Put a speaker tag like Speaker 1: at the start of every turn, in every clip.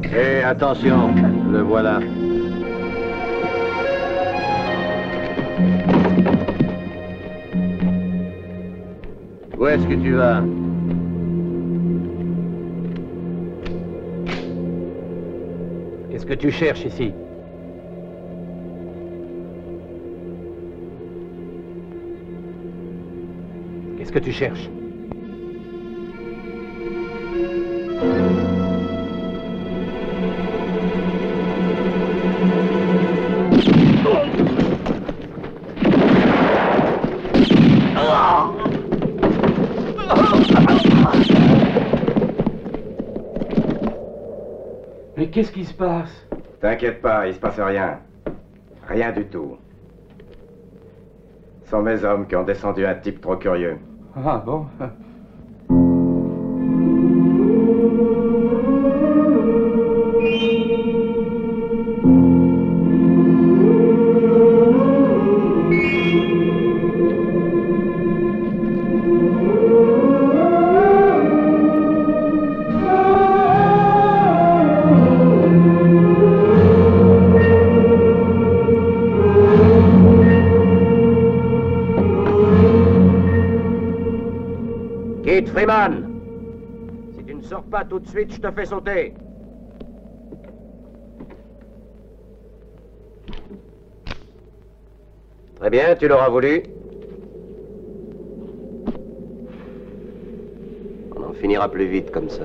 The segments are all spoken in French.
Speaker 1: Et attention, le voilà. Où est-ce que tu vas? Qu'est-ce que tu cherches ici? Qu'est-ce que tu cherches?
Speaker 2: Mais qu'est-ce qui se passe?
Speaker 3: T'inquiète pas, il se passe rien. Rien du tout. Ce sont mes hommes qui ont descendu un type trop curieux.
Speaker 2: Ah bon?
Speaker 1: Kid Freeman! Si tu ne sors pas tout de suite, je te fais sauter. Très bien, tu l'auras voulu. On en finira plus vite comme ça.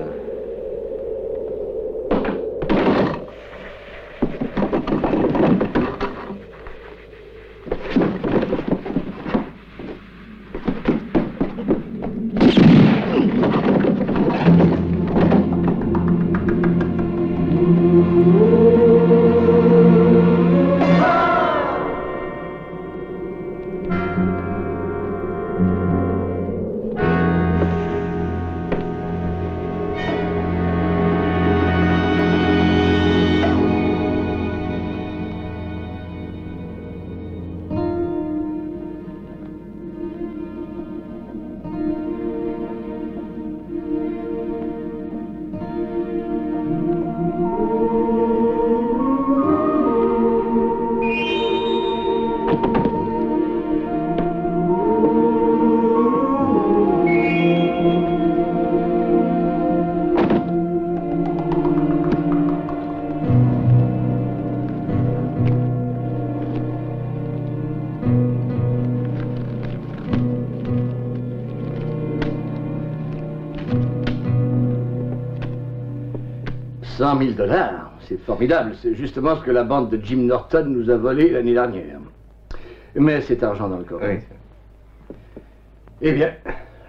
Speaker 4: $100 000, c'est formidable. C'est justement ce que la bande de Jim Norton nous a volé l'année dernière. Mais c'est argent dans le corps.
Speaker 3: Oui.
Speaker 4: Eh bien,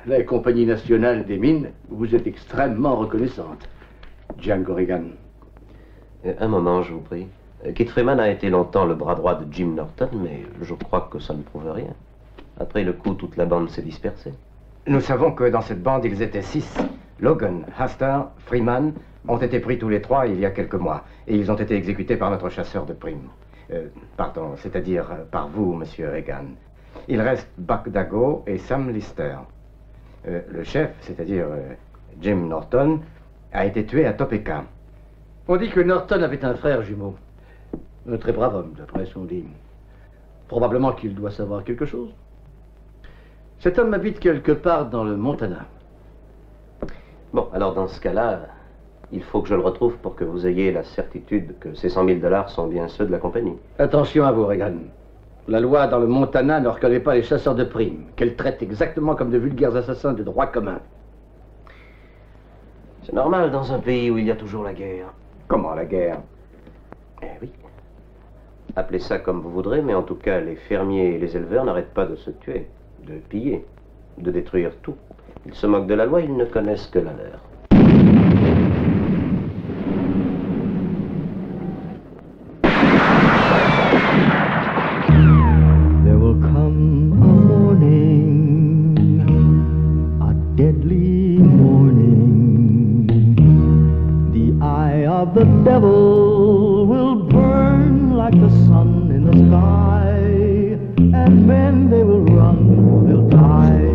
Speaker 4: la Compagnie nationale des mines vous est extrêmement reconnaissante, Django Regan.
Speaker 5: Un moment, je vous prie. Kit Freeman a été longtemps le bras droit de Jim Norton, mais je crois que ça ne prouve rien. Après le coup, toute la bande s'est dispersée.
Speaker 3: Nous savons que dans cette bande, ils étaient 6. Logan, Haster, Freeman ont été pris tous les 3 il y a quelques mois. Et ils ont été exécutés par notre chasseur de primes. Pardon, c'est-à-dire par vous, monsieur Regan. Il reste Buck Dago et Sam Lister. Le chef, c'est-à-dire Jim Norton, a été tué à Topeka.
Speaker 4: On dit que Norton avait un frère jumeau. Un très brave homme, d'après ce qu'on dit. Probablement qu'il doit savoir quelque chose. Cet homme habite quelque part dans le Montana.
Speaker 5: Bon, alors dans ce cas-là, il faut que je le retrouve pour que vous ayez la certitude que ces $100 000 sont bien ceux de la compagnie.
Speaker 4: Attention à vous, Regan. La loi dans le Montana ne reconnaît pas les chasseurs de primes, qu'elle traite exactement comme de vulgaires assassins de droit commun.
Speaker 5: C'est normal dans un pays où il y a toujours la guerre.
Speaker 3: Comment la guerre?
Speaker 5: Eh oui. Appelez ça comme vous voudrez, mais en tout cas, les fermiers et les éleveurs n'arrêtent pas de se tuer, de piller, de détruire tout. Ils se moquent de la loi, ils ne connaissent que la leur.
Speaker 6: There will come a morning, a deadly morning. The eye of the devil will burn like the sun in the sky, and men they will run or they'll die.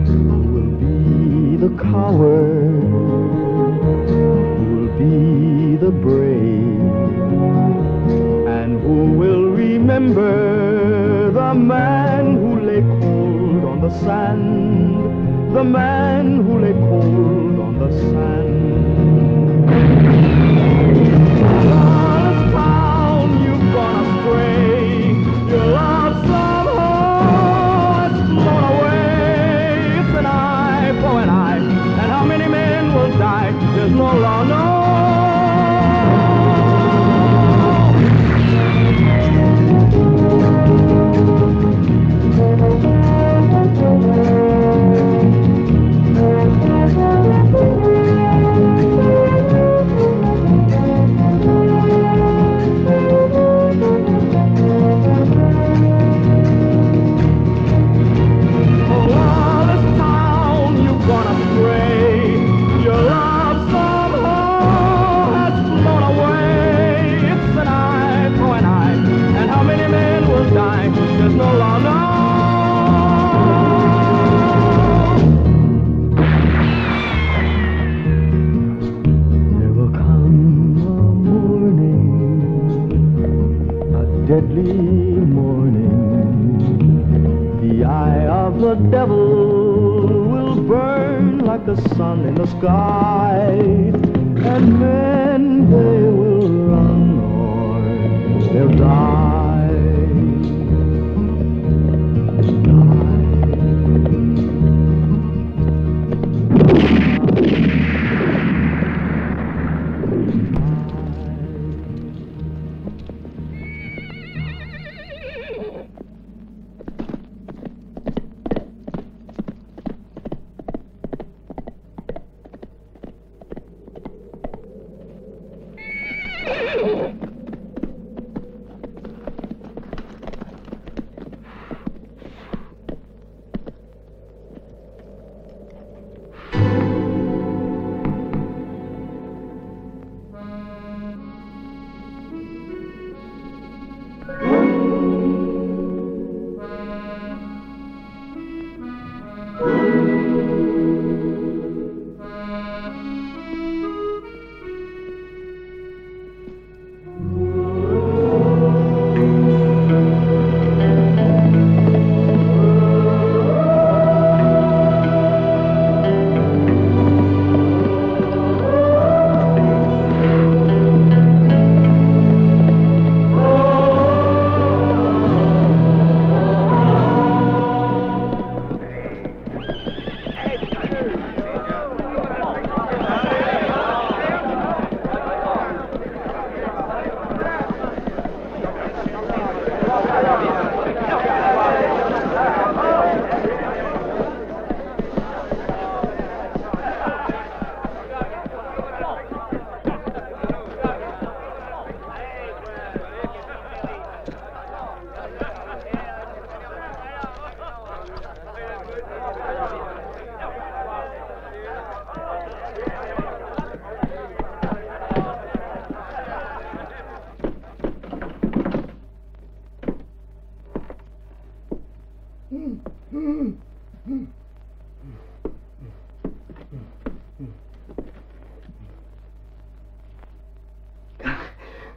Speaker 6: Who will be be the coward? Who'll be the brave? And who will remember the man who lay cold on the sand? The man who lay cold on the sand. Lost town, you've gone astray. Your love somehow has flown away. It's an eye for an eye, and how many men will die? There's no law, no. Deadly morning, the eye of the devil will burn like the sun in the sky, and men they will run or they'll die.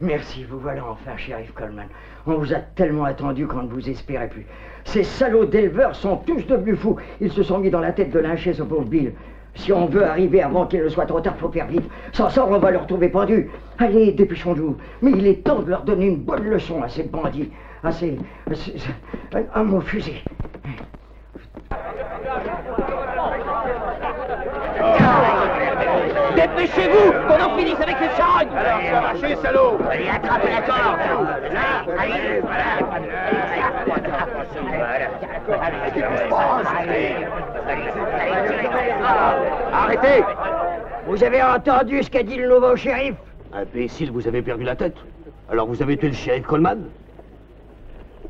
Speaker 7: Merci, vous voilà enfin, shérif Coleman. On vous a tellement attendu qu'on ne vous espérait plus. Ces salauds d'éleveurs sont tous devenus fous. Ils se sont mis dans la tête de lyncher ce pauvre Bill. Si on veut arriver avant qu'il ne soit trop tard, faut faire vite. Sans ça, on va le retrouver pendu. Allez, dépêchons-nous. Mais il est temps de leur donner une bonne leçon à ces bandits. À mon fusil.
Speaker 1: Dépêchez-vous, qu'on en finisse avec les charognes.
Speaker 8: Alors, marchez, salaud.
Speaker 1: Allez, attrapez la corde. Là, allez,
Speaker 8: Arrêtez.
Speaker 7: Vous avez entendu ce qu'a dit le nouveau shérif?
Speaker 8: Imbécile, vous avez perdu la tête. Alors vous avez tué le shérif Coleman?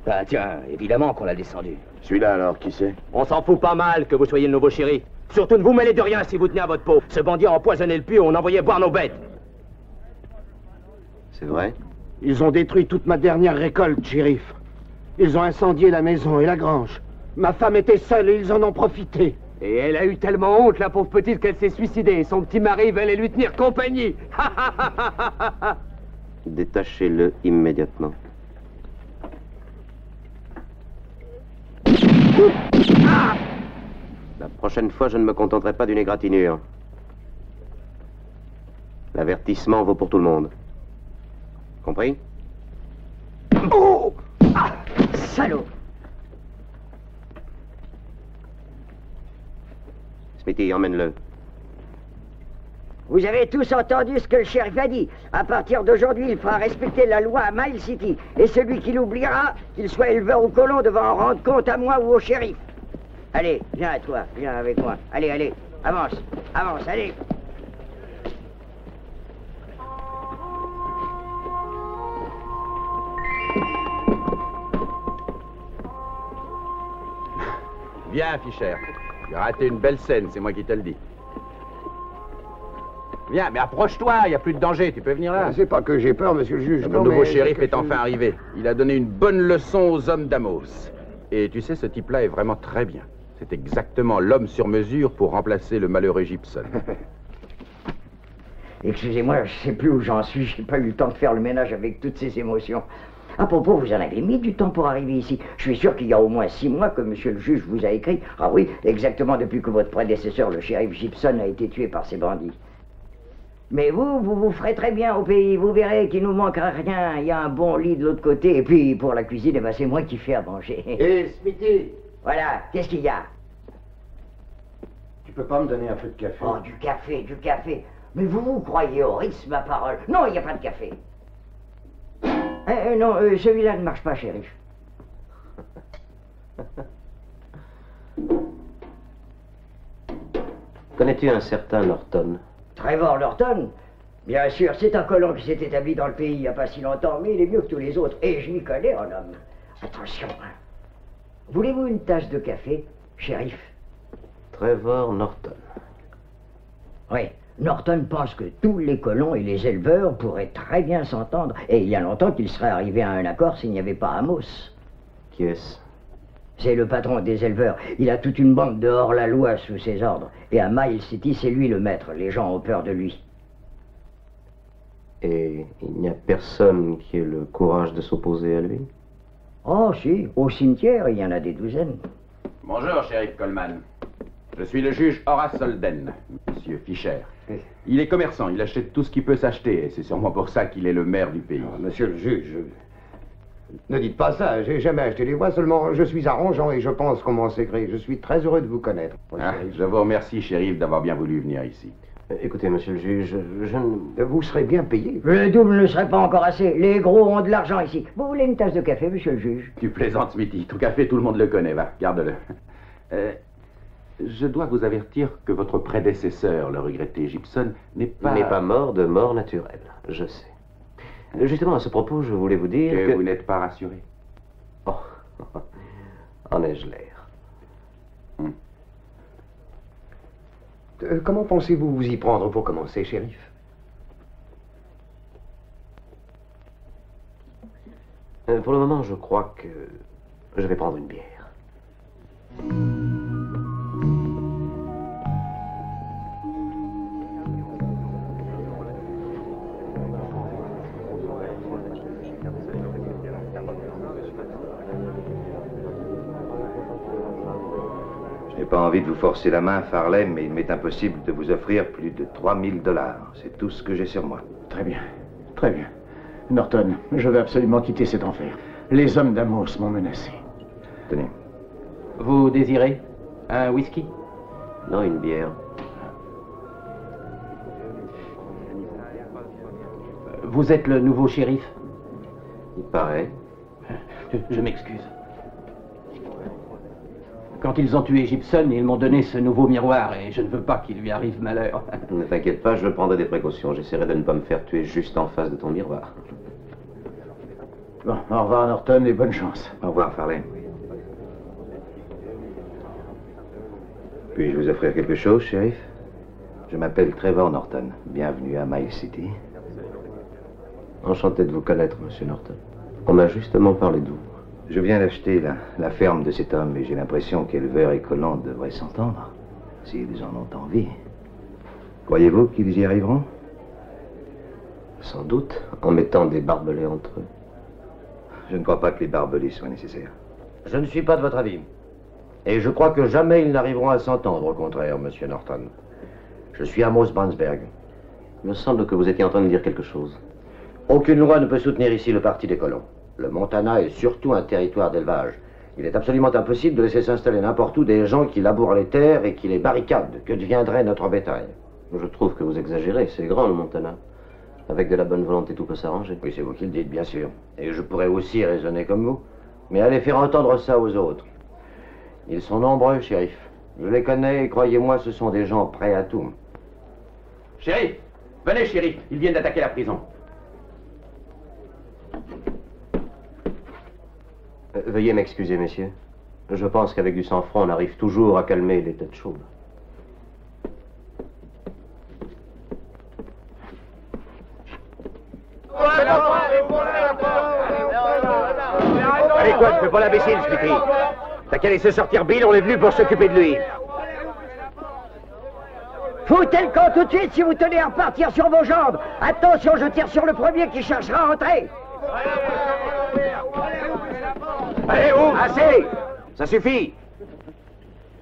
Speaker 1: Ah tiens, évidemment qu'on l'a descendu.
Speaker 8: Celui-là alors, qui c'est?
Speaker 1: On s'en fout pas mal que vous soyez le nouveau shérif. Surtout ne vous mêlez de rien si vous tenez à votre peau. Ce bandit a empoisonné le puits où on envoyait boire nos bêtes.
Speaker 5: C'est vrai?
Speaker 9: Ils ont détruit toute ma dernière récolte, shérif. Ils ont incendié la maison et la grange. Ma femme était seule et ils en ont profité.
Speaker 1: Et elle a eu tellement honte, la pauvre petite, qu'elle s'est suicidée. Son petit mari va aller lui tenir compagnie.
Speaker 5: Détachez-le immédiatement. La prochaine fois, je ne me contenterai pas d'une égratignure. L'avertissement vaut pour tout le monde. Compris?
Speaker 7: Oh! Ah! Salaud!
Speaker 5: Smithy, emmène-le.
Speaker 7: Vous avez tous entendu ce que le shérif a dit. À partir d'aujourd'hui, il fera respecter la loi à Mile City. Et celui qui l'oubliera, qu'il soit éleveur ou colon, devra en rendre compte à moi ou au shérif. Allez, viens à toi, viens avec moi. Allez, allez, avance, avance, allez.
Speaker 10: Viens, Fischer. Tu as raté une belle scène, c'est moi qui te le dis. Viens, mais approche-toi, il n'y a plus de danger, tu peux venir là.
Speaker 9: C'est pas que j'ai peur, monsieur le juge.
Speaker 10: Le nouveau shérif est enfin arrivé. Il a donné une bonne leçon aux hommes d'Amos. Et tu sais, ce type-là est vraiment très bien. C'est exactement l'homme sur mesure pour remplacer le malheureux Gibson.
Speaker 7: Excusez-moi, je sais plus où j'en suis, j'ai pas eu le temps de faire le ménage avec toutes ces émotions. À propos, vous en avez mis du temps pour arriver ici. Je suis sûr qu'il y a au moins 6 mois que monsieur le juge vous a écrit. Ah oui, exactement depuis que votre prédécesseur, le shérif Gibson, a été tué par ces bandits. Mais vous ferez très bien au pays, vous verrez qu'il nous manquera rien. Il y a un bon lit de l'autre côté, et puis pour la cuisine, eh ben, c'est moi qui fais à manger.
Speaker 3: Hé, Smithy!
Speaker 7: Voilà, qu'est-ce qu'il y a?
Speaker 3: Tu peux pas me donner un peu de café?
Speaker 7: Oh, du café, du café. Mais vous croyez au risque, ma parole? Non, il n'y a pas de café. Non, celui-là ne marche pas, shérif.
Speaker 5: Connais-tu un certain Norton?
Speaker 7: Trevor Norton? Bien sûr, c'est un colon qui s'est établi dans le pays il n'y a pas si longtemps, mais il est mieux que tous les autres. Et je m'y connais en homme. Attention, hein. Voulez-vous une tasse de café, shérif?
Speaker 5: Trevor Norton.
Speaker 7: Oui, Norton pense que tous les colons et les éleveurs pourraient très bien s'entendre. Et il y a longtemps qu'il serait arrivé à un accord s'il n'y avait pas Amos.
Speaker 5: Qui est-ce?
Speaker 7: C'est le patron des éleveurs. Il a toute une bande de hors-la-loi sous ses ordres. Et à Mile City, c'est lui le maître. Les gens ont peur de lui.
Speaker 5: Et il n'y a personne qui ait le courage de s'opposer à lui?
Speaker 7: Oh, si. Au cimetière, il y en a des douzaines.
Speaker 10: Bonjour, shérif Coleman. Je suis le juge Horace Holden, monsieur Fischer. Il est commerçant, il achète tout ce qui peut s'acheter, et c'est sûrement pour ça qu'il est le maire du pays.
Speaker 9: Monsieur le juge, ne dites pas ça, j'ai jamais acheté les voix, seulement je suis arrangeant et je pense comment s'écrit. Je suis très heureux de vous connaître.
Speaker 10: Je vous remercie, shérif, d'avoir bien voulu venir ici.
Speaker 5: Écoutez, monsieur le juge, je ne...
Speaker 9: Vous serez bien payé.
Speaker 7: Le double ne serait pas encore assez. Les gros ont de l'argent ici. Vous voulez une tasse de café, monsieur le juge?
Speaker 10: Tu plaisantes, Smithy. Ton café, tout le monde le connaît, va, garde-le. Je dois vous avertir que votre prédécesseur, le regretté Gibson, n'est pas
Speaker 5: mort de mort naturelle, je sais. Justement, à ce propos, je voulais vous dire que...
Speaker 10: vous n'êtes pas rassuré.
Speaker 5: Oh, en ai-je l'air?
Speaker 9: Comment pensez-vous vous y prendre pour commencer, shérif?
Speaker 5: Pour le moment, je crois que je vais prendre une bière.
Speaker 11: Je n'ai pas envie de vous forcer la main, Farley, mais il m'est impossible de vous offrir plus de 3000 $. C'est tout ce que j'ai sur moi.
Speaker 8: Très bien, très bien. Norton, je veux absolument quitter cet enfer. Les hommes d'Amos m'ont menacé.
Speaker 11: Tenez.
Speaker 1: Vous désirez un whisky?
Speaker 5: Non, une bière.
Speaker 1: Vous êtes le nouveau shérif?
Speaker 5: Il paraît.
Speaker 1: Je m'excuse. Quand ils ont tué Gibson, ils m'ont donné ce nouveau miroir et je ne veux pas qu'il lui arrive malheur.
Speaker 5: Ne t'inquiète pas, je prendrai des précautions. J'essaierai de ne pas me faire tuer juste en face de ton miroir.
Speaker 8: Bon, au revoir Norton et bonne chance.
Speaker 11: Au revoir, Farley. Puis-je vous offrir quelque chose, shérif? Je m'appelle Trevor Norton. Bienvenue à Mile City.
Speaker 5: Enchanté de vous connaître, monsieur Norton. On m'a justement parlé de vous.
Speaker 11: Je viens d'acheter la ferme de cet homme et j'ai l'impression qu'éleveur et colon devraient s'entendre. s'ils en ont envie. Croyez-vous qu'ils y arriveront?
Speaker 5: Sans doute, en mettant des barbelés entre eux.
Speaker 11: Je ne crois pas que les barbelés soient nécessaires.
Speaker 3: Je ne suis pas de votre avis. Et je crois que jamais ils n'arriveront à s'entendre, au contraire, monsieur Norton. Je suis Amos Brandsberg.
Speaker 5: Il me semble que vous étiez en train de dire quelque chose.
Speaker 3: Aucune loi ne peut soutenir ici le parti des colons. Le Montana est surtout un territoire d'élevage. Il est absolument impossible de laisser s'installer n'importe où des gens qui labourent les terres et qui les barricadent. Que deviendrait notre bétail?
Speaker 5: Je trouve que vous exagérez. C'est grand, le Montana. Avec de la bonne volonté, tout peut s'arranger.
Speaker 3: Oui, c'est vous qui le dites, bien sûr. Et je pourrais aussi raisonner comme vous. Mais allez faire entendre ça aux autres. Ils sont nombreux, shérif. Je les connais et croyez-moi, ce sont des gens prêts à tout.
Speaker 10: Shérif! Venez, shérif, ils viennent d'attaquer la prison.
Speaker 5: Veuillez m'excuser, messieurs. Je pense qu'avec du sang-froid, on arrive toujours à calmer les têtes chaudes.
Speaker 1: Allez quoi, tu fais pas l'imbécile, Smithy. T'as qu'à laisser sortir Bill, on est venu pour s'occuper de lui.
Speaker 7: Foutez le camp tout de suite si vous tenez à repartir sur vos jambes. Attention, je tire sur le premier qui cherchera à entrer.
Speaker 1: Allez, ouvre! Assez! Ça suffit!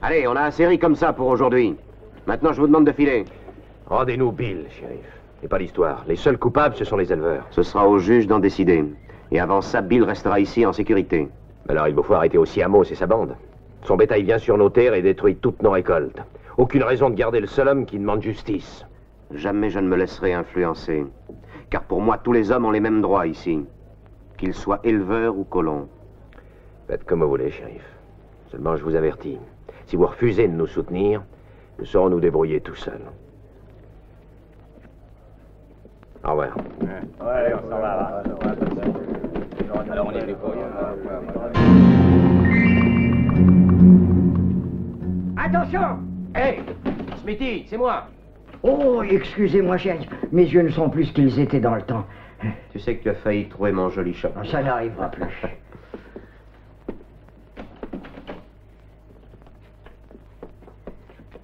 Speaker 1: Allez, on a assez ri comme ça pour aujourd'hui. Maintenant, je vous demande de filer. Rendez-nous Bill, shérif. Et pas l'histoire. Les seuls coupables, ce sont les éleveurs.
Speaker 5: Ce sera au juge d'en décider. Et avant ça, Bill restera ici en sécurité.
Speaker 1: Alors, il vous faut arrêter aussi Amos et sa bande. Son bétail vient sur nos terres et détruit toutes nos récoltes. Aucune raison de garder le seul homme qui demande justice.
Speaker 5: Jamais je ne me laisserai influencer. Car pour moi, tous les hommes ont les mêmes droits ici. Qu'ils soient éleveurs ou colons.
Speaker 1: Faites comme vous voulez, shérif. Seulement, je vous avertis. Si vous refusez de nous soutenir, nous saurons nous débrouiller tout seuls. Au revoir.
Speaker 12: Ouais, on s'en va. Alors, on est venu pour
Speaker 7: Attention!
Speaker 1: Hey! Smithy, c'est moi!
Speaker 7: Oh, excusez-moi, chérie. Mes yeux ne sont plus ce qu'ils étaient dans le temps.
Speaker 5: Tu sais que tu as failli trouver mon joli chapeau.
Speaker 7: Ça n'arrivera plus.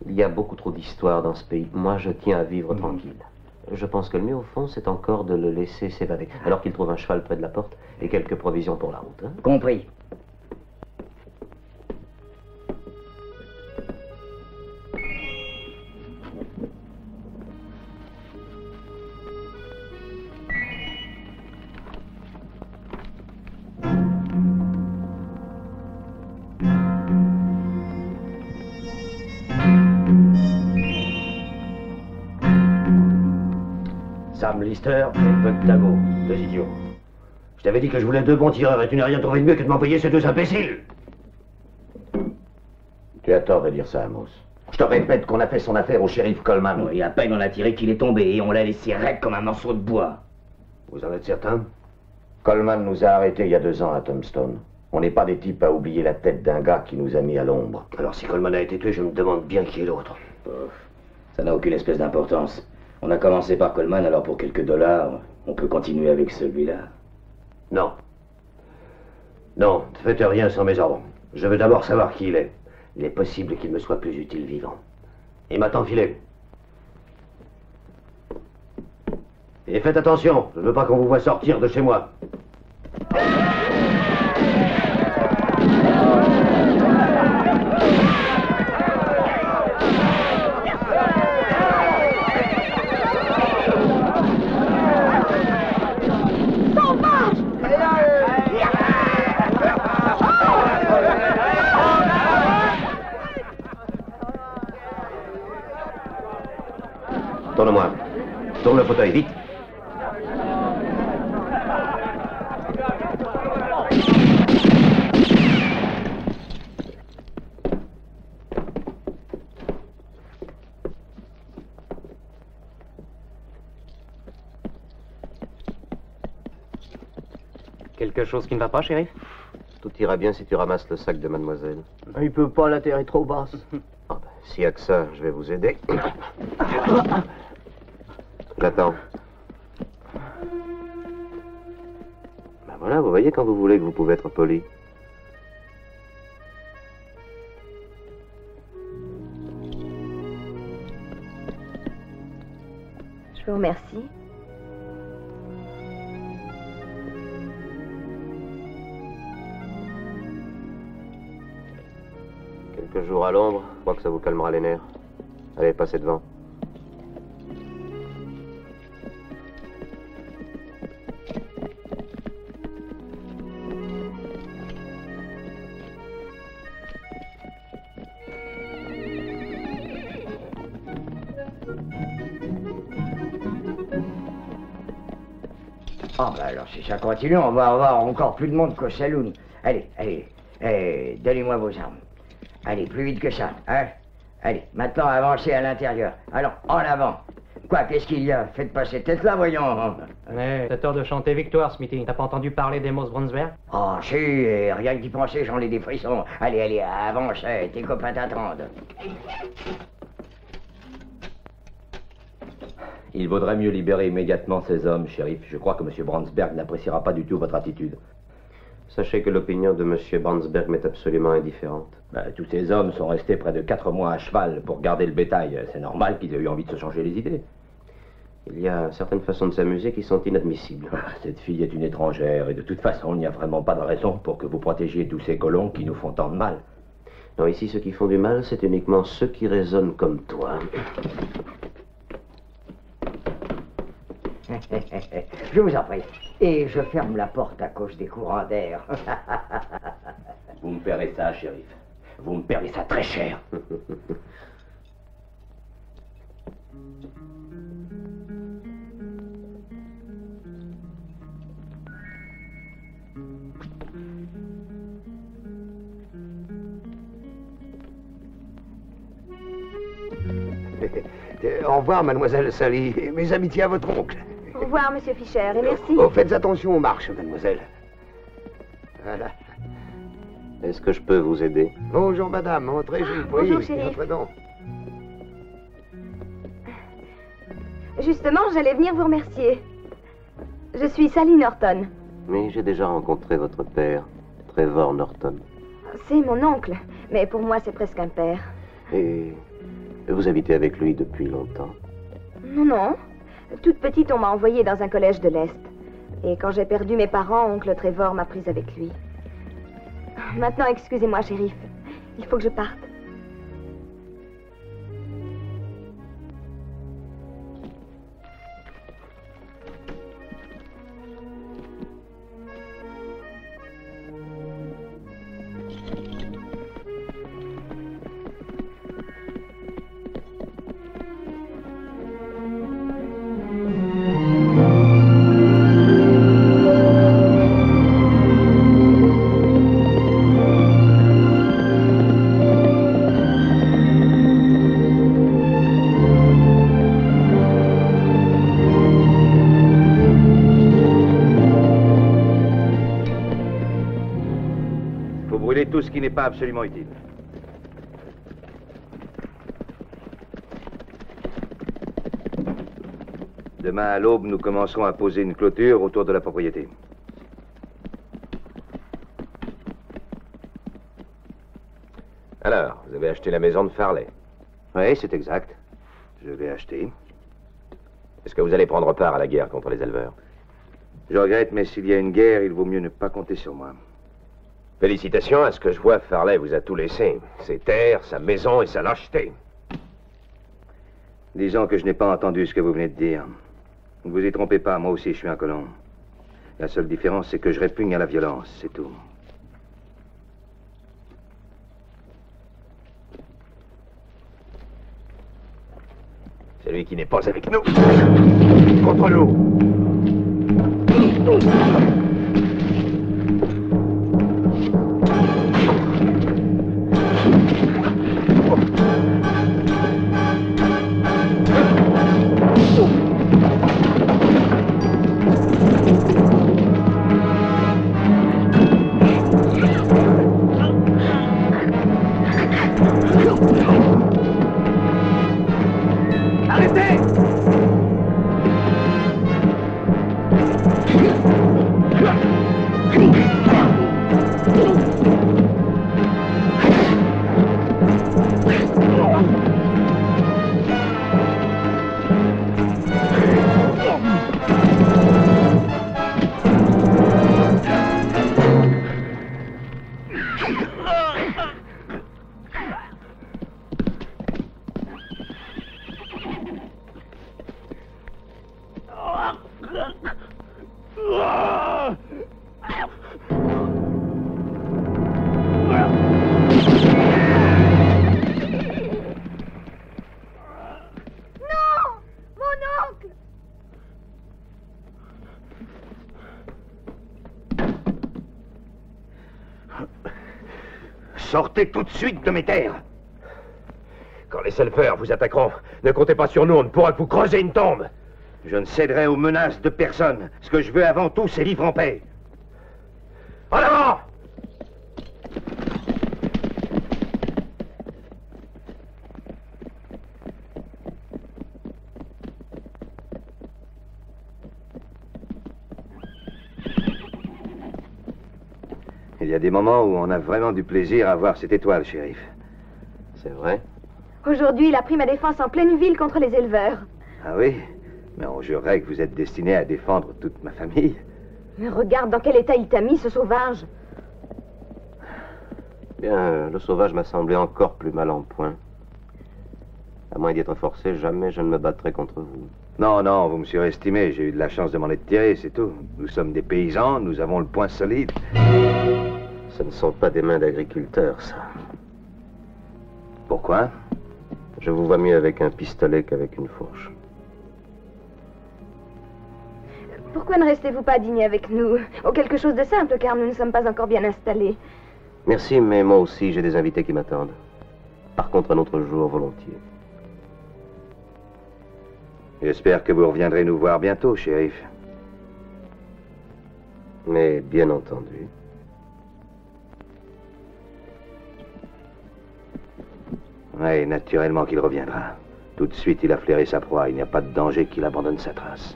Speaker 5: Il y a beaucoup trop d'histoires dans ce pays. Moi, je tiens à vivre tranquille. Je pense que le mieux, au fond, c'est encore de le laisser s'évader. Alors qu'il trouve un cheval près de la porte et quelques provisions pour la route. Hein?
Speaker 7: Compris.
Speaker 3: Sam Lister et Buck Dago, deux idiots. Je t'avais dit que je voulais deux bons tireurs et tu n'as rien trouvé de mieux que de m'envoyer ces deux imbéciles. Tu as tort de dire ça, Amos. Je te répète qu'on a fait son affaire au shérif Coleman.
Speaker 12: Et à peine on a tiré qu'il est tombé et on l'a laissé raide comme un morceau de bois.
Speaker 3: Vous en êtes certain? Coleman nous a arrêtés il y a 2 ans à Tombstone. On n'est pas des types à oublier la tête d'un gars qui nous a mis à l'ombre. Alors si Coleman a été tué, je me demande bien qui est l'autre.
Speaker 12: Ça n'a aucune espèce d'importance. On a commencé par Coleman, alors pour quelques dollars, on peut continuer avec celui-là.
Speaker 3: Non. Non, ne faites rien sans mes ordres. Je veux d'abord savoir qui il est. Il est possible qu'il me soit plus utile vivant. Et maintenant, filez. Et faites attention, je ne veux pas qu'on vous voie sortir de chez moi.
Speaker 5: Tourne-moi. Tourne le fauteuil, vite.
Speaker 12: Quelque chose qui ne va pas, shérif?
Speaker 5: Tout ira bien si tu ramasses le sac de mademoiselle.
Speaker 7: Il peut pas, la terre est trop basse.
Speaker 5: Ah ben, s'il y a que ça, je vais vous aider. J'attends. Ben voilà, vous voyez quand vous voulez que vous pouvez être poli.
Speaker 13: Je vous remercie.
Speaker 1: Quelques jours à l'ombre, je crois que ça vous calmera les nerfs. Allez, passez devant.
Speaker 7: Ah ben alors si ça continue, on va avoir encore plus de monde qu'au saloon. Allez, donnez-moi vos armes. Allez, plus vite que ça, hein. Allez, maintenant avancez à l'intérieur. Alors, en avant. Quoi, qu'est-ce qu'il y a? Faites pas cette tête-là, voyons.
Speaker 14: T'as tort de chanter victoire, Smithy. T'as pas entendu parler d'Amos Brunsberg?
Speaker 7: Oh, si, rien que d'y penser, j'en ai des frissons. Allez, avance, tes copains t'attendent.
Speaker 12: Il vaudrait mieux libérer immédiatement ces hommes, shérif. Je crois que M. Brandsberg n'appréciera pas du tout votre attitude.
Speaker 1: Sachez que l'opinion de M. Brandsberg m'est absolument indifférente.
Speaker 12: Tous ces hommes sont restés près de 4 mois à cheval pour garder le bétail. C'est normal qu'ils aient eu envie de se changer les idées.
Speaker 1: Il y a certaines façons de s'amuser qui sont inadmissibles.
Speaker 12: Cette fille est une étrangère et de toute façon, il n'y a vraiment pas de raison pour que vous protégiez tous ces colons qui nous font tant de mal.
Speaker 1: Non, ici, ceux qui font du mal, c'est uniquement ceux qui raisonnent comme toi.
Speaker 7: Je vous en prie. Et je ferme la porte à cause des courants d'air.
Speaker 12: Vous me paierez ça, shérif. Vous me paierez ça très cher.
Speaker 9: Au revoir, mademoiselle Sally. Mes amitiés à votre oncle.
Speaker 13: Au revoir, monsieur Fischer, et merci.
Speaker 9: Oh, faites attention aux marches, mademoiselle. Voilà.
Speaker 1: Est-ce que je peux vous aider?
Speaker 9: Bonjour, madame. Entrez, je vous prie.
Speaker 13: Bonjour, shérif.
Speaker 9: Entrez donc.
Speaker 13: Justement, j'allais venir vous remercier. Je suis Sally Norton.
Speaker 1: Mais j'ai déjà rencontré votre père, Trevor Norton.
Speaker 13: C'est mon oncle, mais pour moi, c'est presque un père.
Speaker 1: Et vous habitez avec lui depuis longtemps?
Speaker 13: Non. Toute petite, on m'a envoyée dans un collège de l'Est. Et quand j'ai perdu mes parents, oncle Trevor m'a prise avec lui. Maintenant, excusez-moi, shérif. Il faut que je parte.
Speaker 11: Tout ce qui n'est pas absolument utile. Demain à l'aube, nous commencerons à poser une clôture autour de la propriété.
Speaker 1: Alors, vous avez acheté la maison de Farley?
Speaker 11: Oui, c'est exact. Je l'ai acheté.
Speaker 1: Est-ce que vous allez prendre part à la guerre contre les éleveurs?
Speaker 11: Je regrette, mais s'il y a une guerre, il vaut mieux ne pas compter sur moi.
Speaker 1: Félicitations, à ce que je vois, Farley vous a tout laissé. Ses terres, sa maison et sa lâcheté.
Speaker 11: Disons que je n'ai pas entendu ce que vous venez de dire. Ne vous y trompez pas, moi aussi je suis un colon. La seule différence, c'est que je répugne à la violence, c'est tout.
Speaker 1: Celui qui n'est pas avec nous, contre nous.
Speaker 11: Sortez tout de suite de mes terres.
Speaker 1: Quand les Selfers vous attaqueront, ne comptez pas sur nous, on ne pourra que vous creuser une tombe.
Speaker 11: Je ne céderai aux menaces de personne. Ce que je veux avant tout, c'est vivre en paix.
Speaker 1: En avant!
Speaker 11: Il y a des moments où on a vraiment du plaisir à voir cette étoile, shérif.
Speaker 5: C'est vrai?
Speaker 13: Aujourd'hui, il a pris ma défense en pleine ville contre les éleveurs.
Speaker 11: Ah oui? Mais on jurerait que vous êtes destiné à défendre toute ma famille.
Speaker 13: Mais regarde dans quel état il t'a mis, ce sauvage.
Speaker 5: Bien, le sauvage m'a semblé encore plus mal en point. À moins d'y être forcé, jamais je ne me battrai contre vous.
Speaker 11: Non, non, vous me surestimez. J'ai eu de la chance de m'en être tiré, c'est tout. Nous sommes des paysans, nous avons le poing solide.
Speaker 5: Ce ne sont pas des mains d'agriculteurs, ça.
Speaker 11: Pourquoi?
Speaker 5: Je vous vois mieux avec un pistolet qu'avec une fourche.
Speaker 13: Pourquoi ne restez-vous pas dîner avec nous? Ou quelque chose de simple, car nous ne sommes pas encore bien installés.
Speaker 5: Merci, mais moi aussi, j'ai des invités qui m'attendent. Par contre, un autre jour, volontiers.
Speaker 11: J'espère que vous reviendrez nous voir bientôt, shérif.
Speaker 5: Mais bien entendu.
Speaker 11: Oui, naturellement qu'il reviendra. Tout de suite, il a flairé sa proie. Il n'y a pas de danger qu'il abandonne sa trace.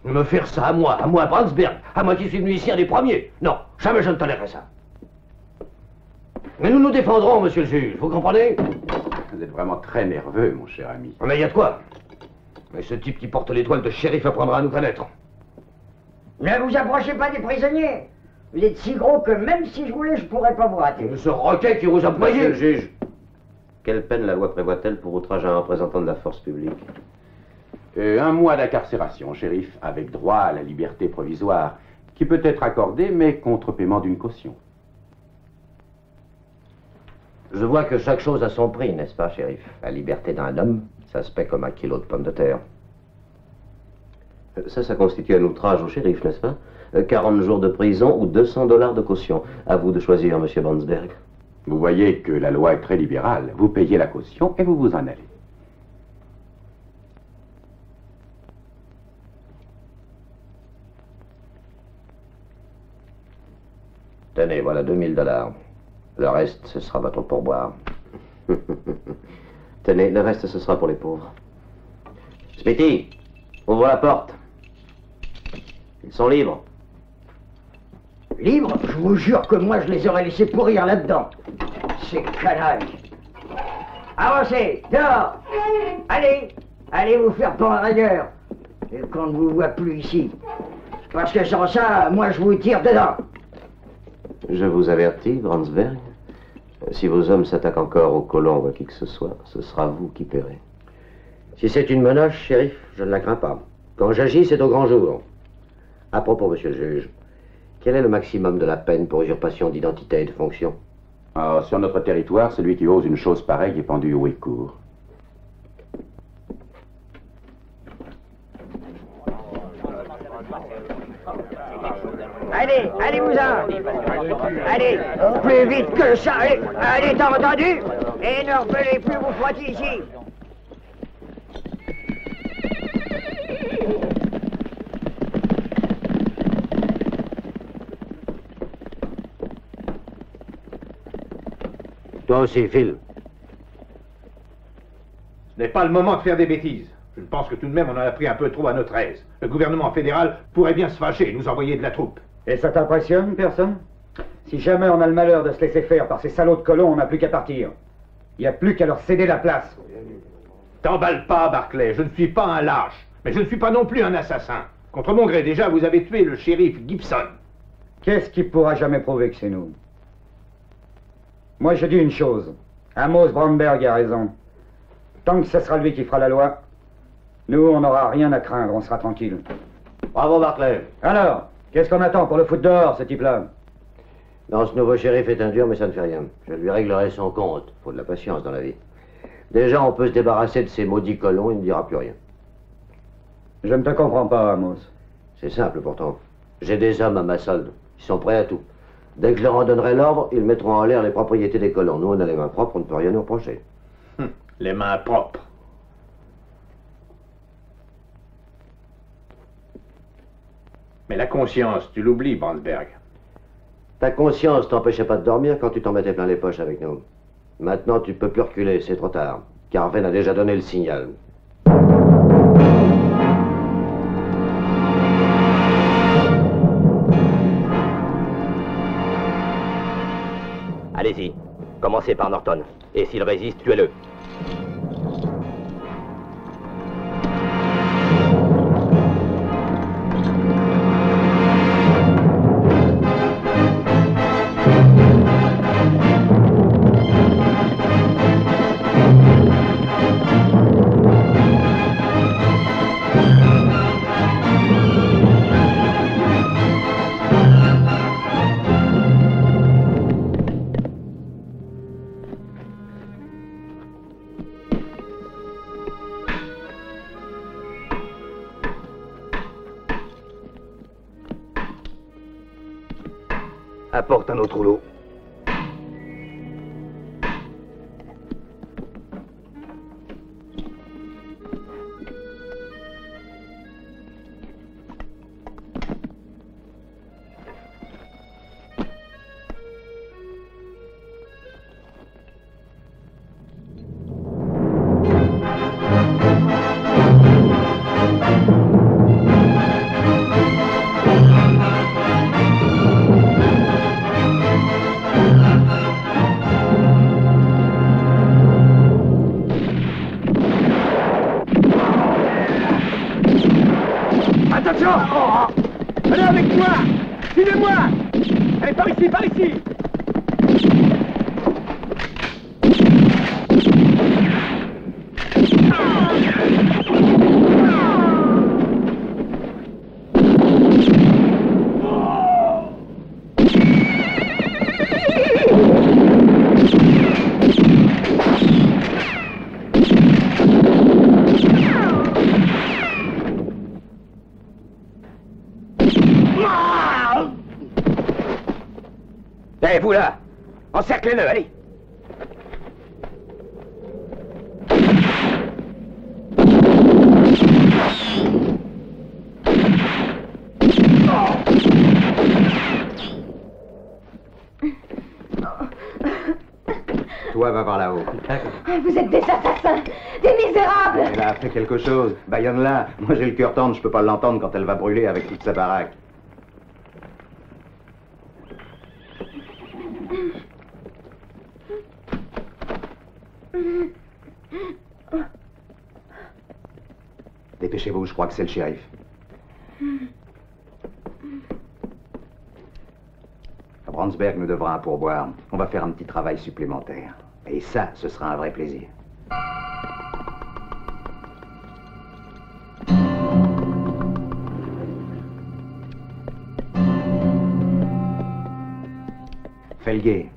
Speaker 4: Me faire ça à moi, Brandsberg, à moi qui suis venu ici un des premiers. Non, jamais je ne tolérerai ça. Mais nous nous défendrons, monsieur le juge, vous comprenez?
Speaker 10: Vous êtes vraiment très nerveux, mon cher ami.
Speaker 4: Mais il y a de quoi? Mais ce type qui porte l'étoile de shérif apprendra à nous connaître.
Speaker 7: Ne vous approchez pas des prisonniers. Vous êtes si gros que même si je voulais, je pourrais pas vous rater.
Speaker 4: Ce roquet qui vous a
Speaker 5: Monsieur
Speaker 4: payé.
Speaker 5: le juge, quelle peine la loi prévoit-elle pour outrage à un représentant de la force publique?
Speaker 10: 1 mois d'incarcération, shérif, avec droit à la liberté provisoire, qui peut être accordée, mais contre paiement d'une caution.
Speaker 4: Je vois que chaque chose a son prix, n'est-ce pas, shérif? La liberté d'un homme, ça se paie comme un kilo de pommes de terre.
Speaker 5: Ça constitue un outrage au shérif, n'est-ce pas? 40 jours de prison ou 200 $ de caution. À vous de choisir, monsieur Brandsberg.
Speaker 10: Vous voyez que la loi est très libérale. Vous payez la caution et vous vous en allez.
Speaker 4: Tenez, voilà 2000 $. Le reste, ce sera votre pourboire.
Speaker 5: Tenez, le reste, ce sera pour les pauvres. Smithy, ouvre la porte. Ils sont libres.
Speaker 7: Libres? Je vous jure que moi, je les aurais laissés pourrir là-dedans. Ces canailles. Avancez, dehors. Allez, allez vous faire pendre ailleurs. Et qu'on ne vous voit plus ici. Parce que sans ça, moi, je vous tire dedans.
Speaker 5: Je vous avertis, Brandsberg, si vos hommes s'attaquent encore aux colons ou à qui que ce soit, ce sera vous qui paierez.
Speaker 4: Si c'est une menace, shérif, je ne la crains pas. Quand j'agis, c'est au grand jour. À propos, monsieur le juge, quel est le maximum de la peine pour usurpation d'identité et de fonction?
Speaker 10: Alors, sur notre territoire, celui qui ose une chose pareille est pendu haut et court.
Speaker 7: Allez, allez-vous-en. Allez, plus vite que ça. Allez, allez, t'as entendu? Et ne revenez plus vous frotter ici.
Speaker 4: Toi aussi, Phil.
Speaker 8: Ce n'est pas le moment de faire des bêtises. Je pense que tout de même on en a pris un peu trop à notre aise. Le gouvernement fédéral pourrait bien se fâcher et nous envoyer de la troupe.
Speaker 15: Et ça t'impressionne, personne? Si jamais on a le malheur de se laisser faire par ces salauds de colons, on n'a plus qu'à partir. Il n'y a plus qu'à leur céder la place.
Speaker 8: T'emballe pas, Barclay, je ne suis pas un lâche. Mais je ne suis pas non plus un assassin. Contre mon gré, déjà, vous avez tué le shérif Gibson.
Speaker 15: Qu'est-ce qui pourra jamais prouver que c'est nous? Moi, je dis une chose. Amos Bromberg a raison. Tant que ce sera lui qui fera la loi, nous, on n'aura rien à craindre, on sera tranquille.
Speaker 4: Bravo, Barclay.
Speaker 15: Alors, qu'est-ce qu'on attend pour le foutre dehors, ce type-là?
Speaker 4: Non, ce nouveau shérif est un dur, mais ça ne fait rien. Je lui réglerai son compte. Faut de la patience dans la vie. Déjà, on peut se débarrasser de ces maudits colons, il ne dira plus rien.
Speaker 15: Je ne te comprends pas, Amos.
Speaker 5: C'est simple pourtant. J'ai des hommes à ma solde. Ils sont prêts à tout. Dès que je leur en donnerai l'ordre, ils mettront en l'air les propriétés des colons. Nous, on a les mains propres, on ne peut rien nous reprocher.
Speaker 8: Les mains propres. Mais la conscience, tu l'oublies, Brandsberg.
Speaker 5: Ta conscience t'empêchait pas de dormir quand tu t'en mettais plein les poches avec nous. Maintenant, tu peux plus reculer, c'est trop tard. Carven a déjà donné le signal.
Speaker 12: Allez-y, commencez par Norton. Et s'il résiste, tuez-le. Apporte un autre rouleau.
Speaker 8: Attention! Allez avec moi! Suivez-moi! Allez, par ici, par ici!
Speaker 12: Eh, vous là! Encerclez-le, allez!
Speaker 11: Toi, va par là-haut.
Speaker 13: Vous êtes des assassins, des misérables.
Speaker 11: Elle a fait quelque chose. Bayonne-la. Moi, j'ai le cœur tendre, je peux pas l'entendre quand elle va brûler avec toute sa baraque. Dépêchez-vous, je crois que c'est le shérif. À Brandsberg nous devra un pourboire. On va faire un petit travail supplémentaire. Et ça, ce sera un vrai plaisir. Felguet.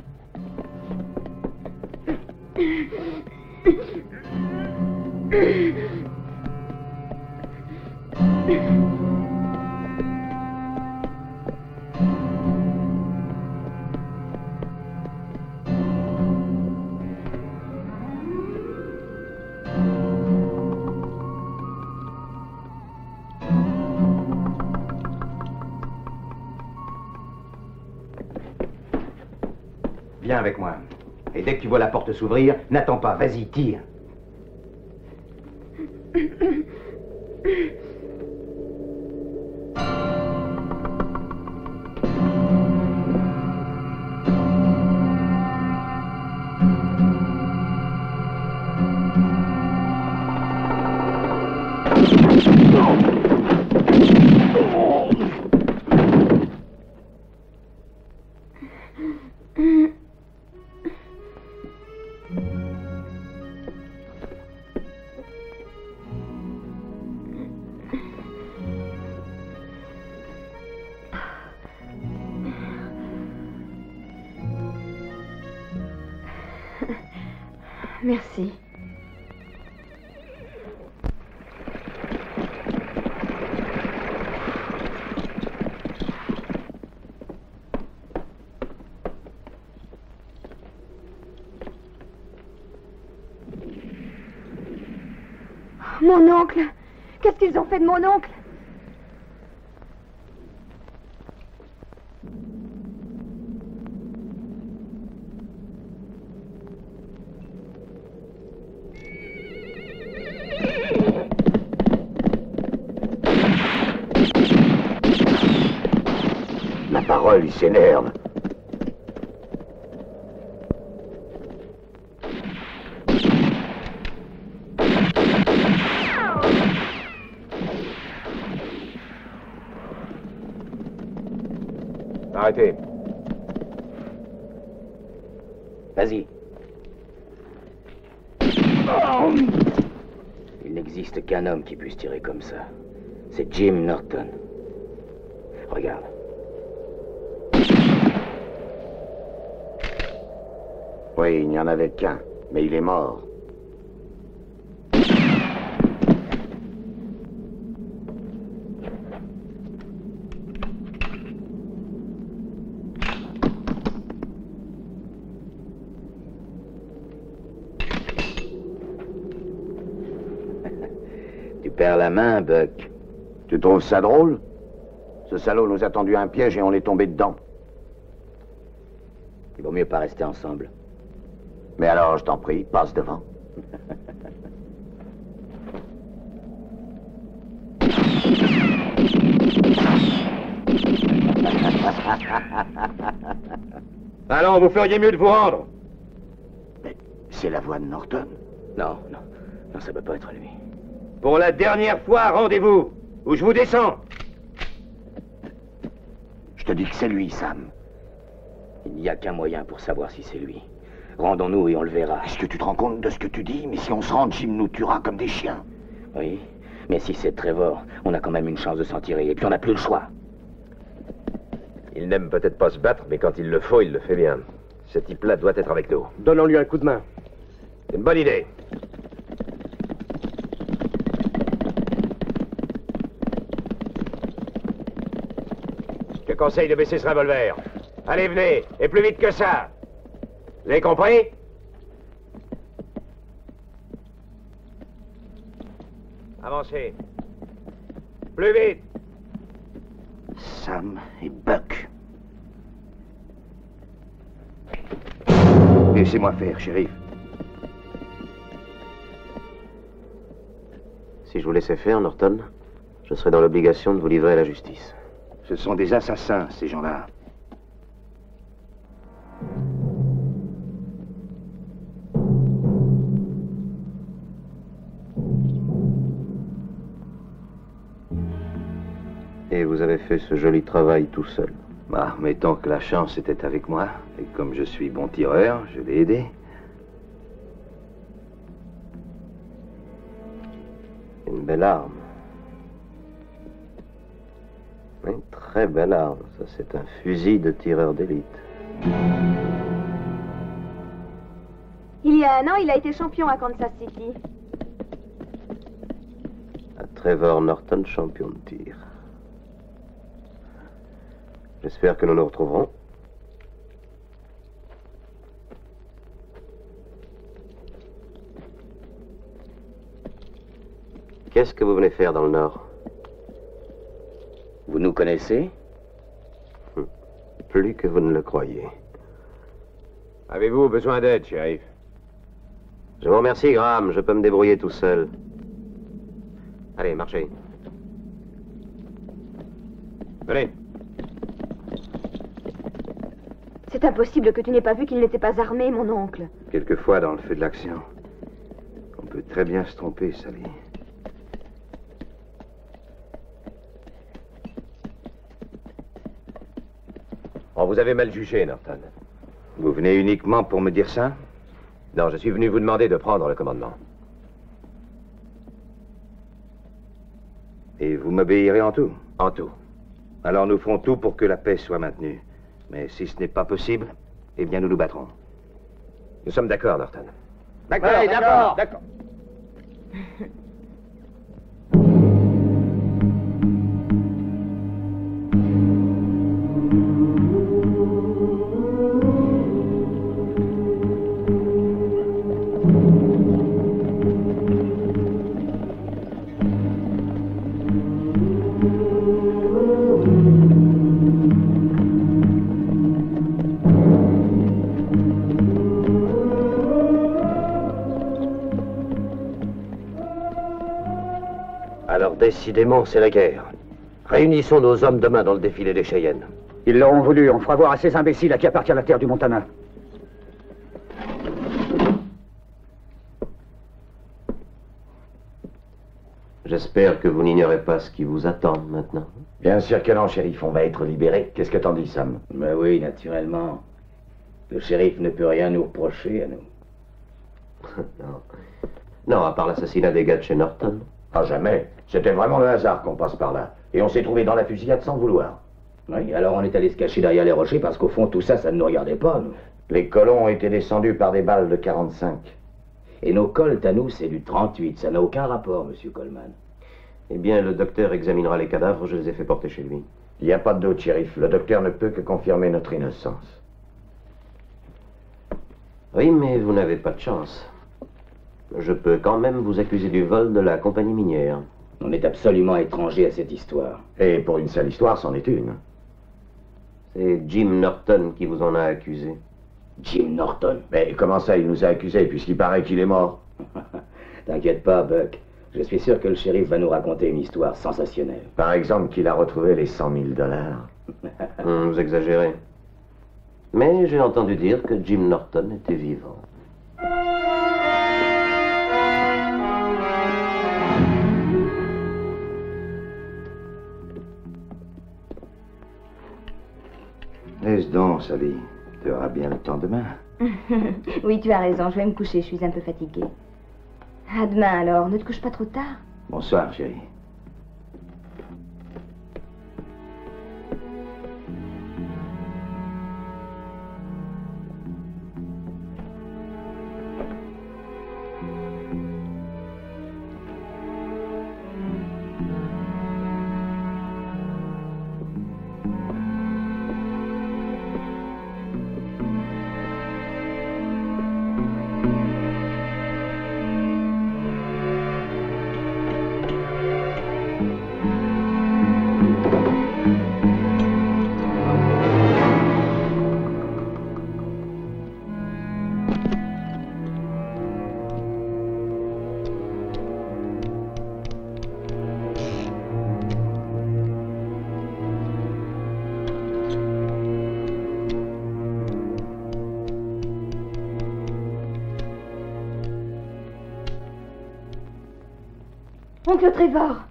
Speaker 11: Viens avec moi. Et dès que tu vois la porte s'ouvrir, n'attends pas, vas-y, tire.
Speaker 13: Merci. Mon oncle! Qu'est-ce qu'ils ont fait de mon oncle?
Speaker 1: La parole, il s'énerve. Arrêtez.
Speaker 12: Vas-y. Il n'existe qu'un homme qui puisse tirer comme ça. C'est Jim Norton. Regarde.
Speaker 1: Oui, il n'y en avait qu'un, mais il est mort.
Speaker 12: Tu perds la main, Buck.
Speaker 1: Tu trouves ça drôle? Ce salaud nous a tendu un piège et on est tombé dedans.
Speaker 12: Il vaut mieux pas rester ensemble.
Speaker 1: Mais alors, je t'en prie, passe devant.
Speaker 11: Allons, vous feriez mieux de vous rendre.
Speaker 1: Mais c'est la voix de Norton.
Speaker 12: Non, non. Non, ça peut pas être lui.
Speaker 11: Pour la dernière fois, rendez-vous, ou je vous descends.
Speaker 1: Je te dis que c'est lui, Sam.
Speaker 12: Il n'y a qu'un moyen pour savoir si c'est lui. Rendons-nous et on le verra.
Speaker 1: Est-ce que tu te rends compte de ce que tu dis? Mais si on se rend, Jim nous tuera comme des chiens.
Speaker 12: Oui, mais si c'est Trevor, on a quand même une chance de s'en tirer, et puis on n'a plus le choix.
Speaker 1: Il n'aime peut-être pas se battre, mais quand il le faut, il le fait bien. Ce type-là doit être avec nous.
Speaker 9: Donnons-lui un coup de main.
Speaker 1: C'est une bonne idée. Je te conseille de baisser ce revolver. Allez, venez, et plus vite que ça. Vous avez compris? Avancez. Plus vite. Sam et Buck.
Speaker 11: Laissez-moi faire, shérif.
Speaker 5: Si je vous laissais faire, Norton, je serais dans l'obligation de vous livrer à la justice.
Speaker 11: Ce sont des assassins, ces gens-là.
Speaker 5: Et vous avez fait ce joli travail tout seul.
Speaker 11: Bah, mettons que la chance était avec moi, et comme je suis bon tireur, je l'ai aidé.
Speaker 5: Une belle arme. Une très belle arme. Ça, c'est un fusil de tireur d'élite.
Speaker 13: Il y a un an, il a été champion à Kansas City.
Speaker 5: À Trevor Norton, champion de tir. J'espère que nous nous retrouverons. Qu'est-ce que vous venez faire dans le Nord?
Speaker 12: Vous nous connaissez?
Speaker 5: Plus que vous ne le croyez.
Speaker 1: Avez-vous besoin d'aide, shérif?
Speaker 5: Je vous remercie, Graham. Je peux me débrouiller tout seul. Allez, marchez.
Speaker 1: Venez.
Speaker 13: C'est impossible que tu n'aies pas vu qu'il n'était pas armé, mon oncle.
Speaker 11: Quelquefois, dans le feu de l'action, on peut très bien se tromper, Sally.
Speaker 1: On vous avez mal jugé, Norton.
Speaker 11: Vous venez uniquement pour me dire ça?
Speaker 1: Non, je suis venu vous demander de prendre le commandement.
Speaker 11: Et vous m'obéirez en tout?
Speaker 1: En tout.
Speaker 11: Alors nous ferons tout pour que la paix soit maintenue. Mais si ce n'est pas possible, eh bien nous nous battrons.
Speaker 1: Nous sommes d'accord, Norton.
Speaker 9: D'accord,
Speaker 7: Oui,
Speaker 9: d'accord.
Speaker 7: d'accord.
Speaker 1: Décidément, c'est la guerre. Réunissons nos hommes demain dans le défilé des Cheyennes.
Speaker 15: Ils l'auront voulu. On fera voir à ces imbéciles à qui appartient la terre du Montana.
Speaker 5: J'espère que vous n'ignorez pas ce qui vous attend maintenant.
Speaker 12: Bien sûr que non, shérif. On va être libérés. Qu'est-ce que t'en dis, Sam? Ben oui, naturellement. Le shérif ne peut rien nous reprocher à nous.
Speaker 5: Non. Non, à part l'assassinat des gars de chez Norton.
Speaker 12: Ah, jamais. C'était vraiment le hasard qu'on passe par là. Et on s'est trouvé dans la fusillade sans vouloir. Oui, alors on est allé se cacher derrière les rochers parce qu'au fond, tout ça, ça ne nous regardait pas, nous. Les colons ont été descendus par des balles de 45. Et nos colts, à nous, c'est du 38. Ça n'a aucun rapport, monsieur Coleman.
Speaker 5: Eh bien, le docteur examinera les cadavres. Je les ai fait porter chez lui.
Speaker 12: Il n'y a pas de doute, shérif. Le docteur ne peut que confirmer notre innocence.
Speaker 5: Oui, mais vous n'avez pas de chance. Je peux quand même vous accuser du vol de la compagnie minière.
Speaker 12: On est absolument étranger à cette histoire. Et pour une seule histoire, c'en est une.
Speaker 5: C'est Jim Norton qui vous en a accusé.
Speaker 12: Jim Norton? Mais comment ça, il nous a accusés, puisqu'il paraît qu'il est mort? T'inquiète pas, Buck. Je suis sûr que le shérif va nous raconter une histoire sensationnelle. Par exemple, qu'il a retrouvé les 100 000 $.
Speaker 5: Vous exagérez. Mais j'ai entendu dire que Jim Norton était vivant.
Speaker 11: Laisse donc, Sally. Tu auras bien le temps demain.
Speaker 13: Oui, tu as raison, je vais me coucher, je suis un peu fatiguée. À demain alors, ne te couche pas trop tard.
Speaker 11: Bonsoir, chérie.
Speaker 13: Oncle Trevor.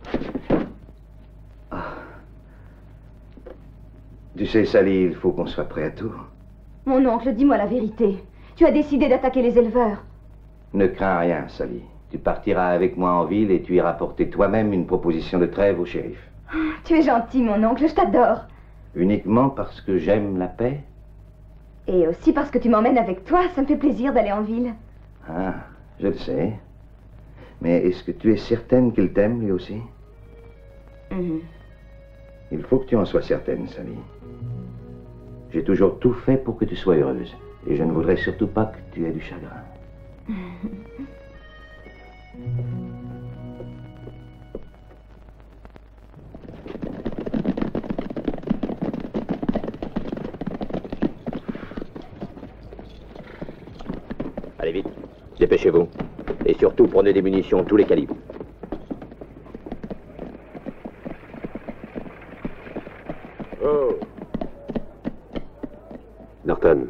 Speaker 11: Tu sais, Sally, il faut qu'on soit prêt à tout.
Speaker 13: Mon oncle, dis-moi la vérité. Tu as décidé d'attaquer les éleveurs.
Speaker 11: Ne crains rien, Sally. Tu partiras avec moi en ville et tu iras porter toi-même une proposition de trêve au shérif.
Speaker 13: Tu es gentil, mon oncle, je t'adore.
Speaker 11: Uniquement parce que j'aime la paix?
Speaker 13: Et aussi parce que tu m'emmènes avec toi, ça me fait plaisir d'aller en ville.
Speaker 11: Ah, je le sais. Mais est-ce que tu es certaine qu'il t'aime, lui aussi? Il faut que tu en sois certaine, Sally. J'ai toujours tout fait pour que tu sois heureuse. Et je ne voudrais surtout pas que tu aies du chagrin.
Speaker 1: Allez vite, dépêchez-vous. Et surtout, prenez des munitions, tous les calibres. Oh. Norton,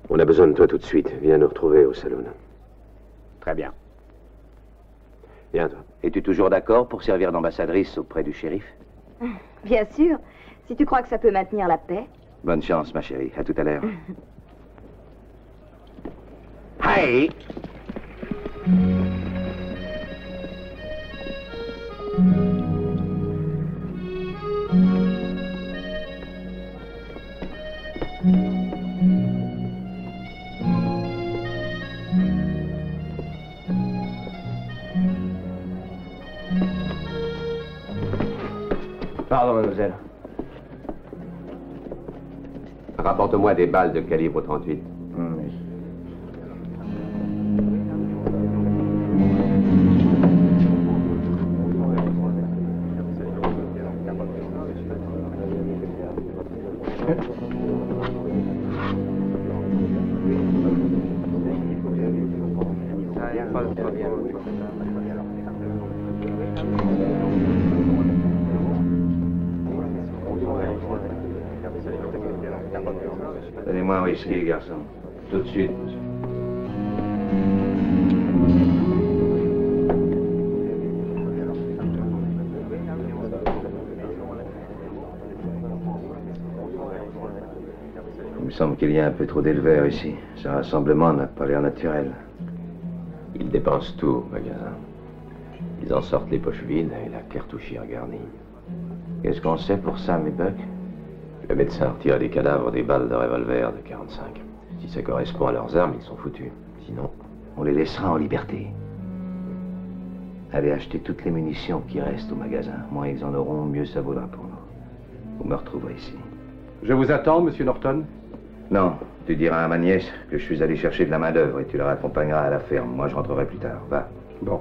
Speaker 1: on a besoin de toi tout de suite. Viens nous retrouver au salon.
Speaker 5: Très bien.
Speaker 1: Viens, toi.
Speaker 11: Es-tu toujours d'accord pour servir d'ambassadrice auprès du shérif?
Speaker 13: Bien sûr, si tu crois que ça peut maintenir la paix.
Speaker 11: Bonne chance, ma chérie. À tout à l'heure.
Speaker 1: Hey!
Speaker 3: Pardon, mademoiselle.
Speaker 1: Rapporte-moi des balles de calibre 38.
Speaker 3: Oui.
Speaker 11: Donnez-moi un whisky, garçon. Tout de suite, monsieur. Il me semble qu'il y a un peu trop d'éleveurs ici. Ce rassemblement n'a pas l'air naturel.
Speaker 1: Ils dépensent tout au magasin. Ils en sortent les poches vides et la cartouchière garnie.
Speaker 11: Qu'est-ce qu'on sait pour ça, mes bucks?
Speaker 1: Le médecin retire des cadavres des balles de revolver de 45. Si ça correspond à leurs armes, ils sont foutus. Sinon,
Speaker 11: on les laissera en liberté. Allez acheter toutes les munitions qui restent au magasin. Moins ils en auront, mieux ça vaudra pour nous. Vous me retrouverez ici.
Speaker 10: Je vous attends, monsieur Norton?
Speaker 11: Non, tu diras à ma nièce que je suis allé chercher de la main-d'œuvre et tu la raccompagneras à la ferme. Moi, je rentrerai plus tard. Va.
Speaker 10: Bon.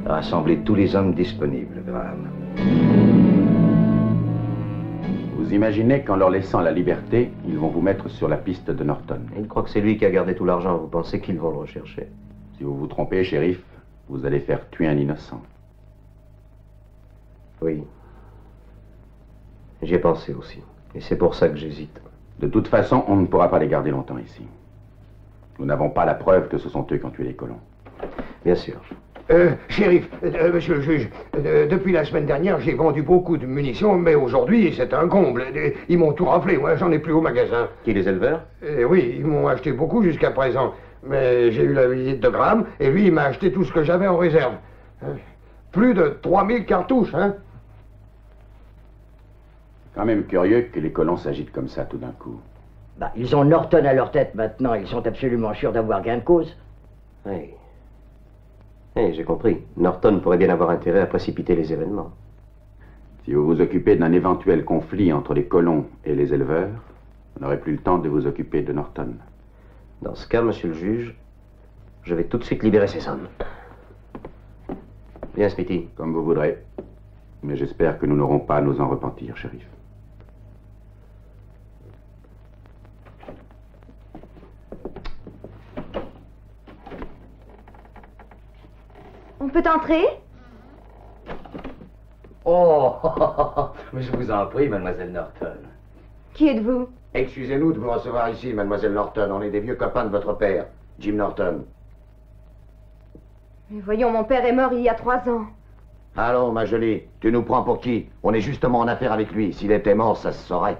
Speaker 11: Rassemblez tous les hommes disponibles, Graham.
Speaker 10: Vous imaginez qu'en leur laissant la liberté, ils vont vous mettre sur la piste de Norton.
Speaker 5: Ils croient que c'est lui qui a gardé tout l'argent. Vous pensez qu'ils vont le rechercher?
Speaker 10: Si vous vous trompez, shérif, vous allez faire tuer un innocent.
Speaker 5: Oui. J'y ai pensé aussi. Et c'est pour ça que j'hésite.
Speaker 10: De toute façon, on ne pourra pas les garder longtemps ici. Nous n'avons pas la preuve que ce sont eux qui ont tué les colons.
Speaker 5: Bien sûr.
Speaker 9: Shérif, monsieur le juge, depuis la semaine dernière, j'ai vendu beaucoup de munitions, mais aujourd'hui, c'est un comble. Ils m'ont tout raflé, moi, j'en ai plus au magasin.
Speaker 5: Qui, les éleveurs?
Speaker 9: Oui, ils m'ont acheté beaucoup jusqu'à présent. Mais j'ai eu la visite de Graham, et lui, il m'a acheté tout ce que j'avais en réserve. Plus de 3000 cartouches, hein?
Speaker 10: Quand même curieux que les colons s'agitent comme ça tout d'un coup.
Speaker 7: Bah, ils ont Norton à leur tête maintenant, ils sont absolument sûrs d'avoir gain de cause.
Speaker 5: Oui. Oui, j'ai compris. Norton pourrait bien avoir intérêt à précipiter les événements.
Speaker 10: Si vous vous occupez d'un éventuel conflit entre les colons et les éleveurs, vous n'aurez plus le temps de vous occuper de Norton.
Speaker 5: Dans ce cas, monsieur le juge, je vais tout de suite libérer ces hommes. Bien, Smithy.
Speaker 10: Comme vous voudrez. Mais j'espère que nous n'aurons pas à nous en repentir, shérif.
Speaker 13: On peut entrer?
Speaker 4: Oh, mais je vous en prie, mademoiselle Norton.
Speaker 13: Qui êtes-vous?
Speaker 12: Excusez-nous de vous recevoir ici, mademoiselle Norton. On est des vieux copains de votre père, Jim Norton.
Speaker 13: Mais voyons, mon père est mort il y a 3 ans.
Speaker 12: Allons, ma jolie, tu nous prends pour qui? On est justement en affaire avec lui. S'il était mort, ça se saurait.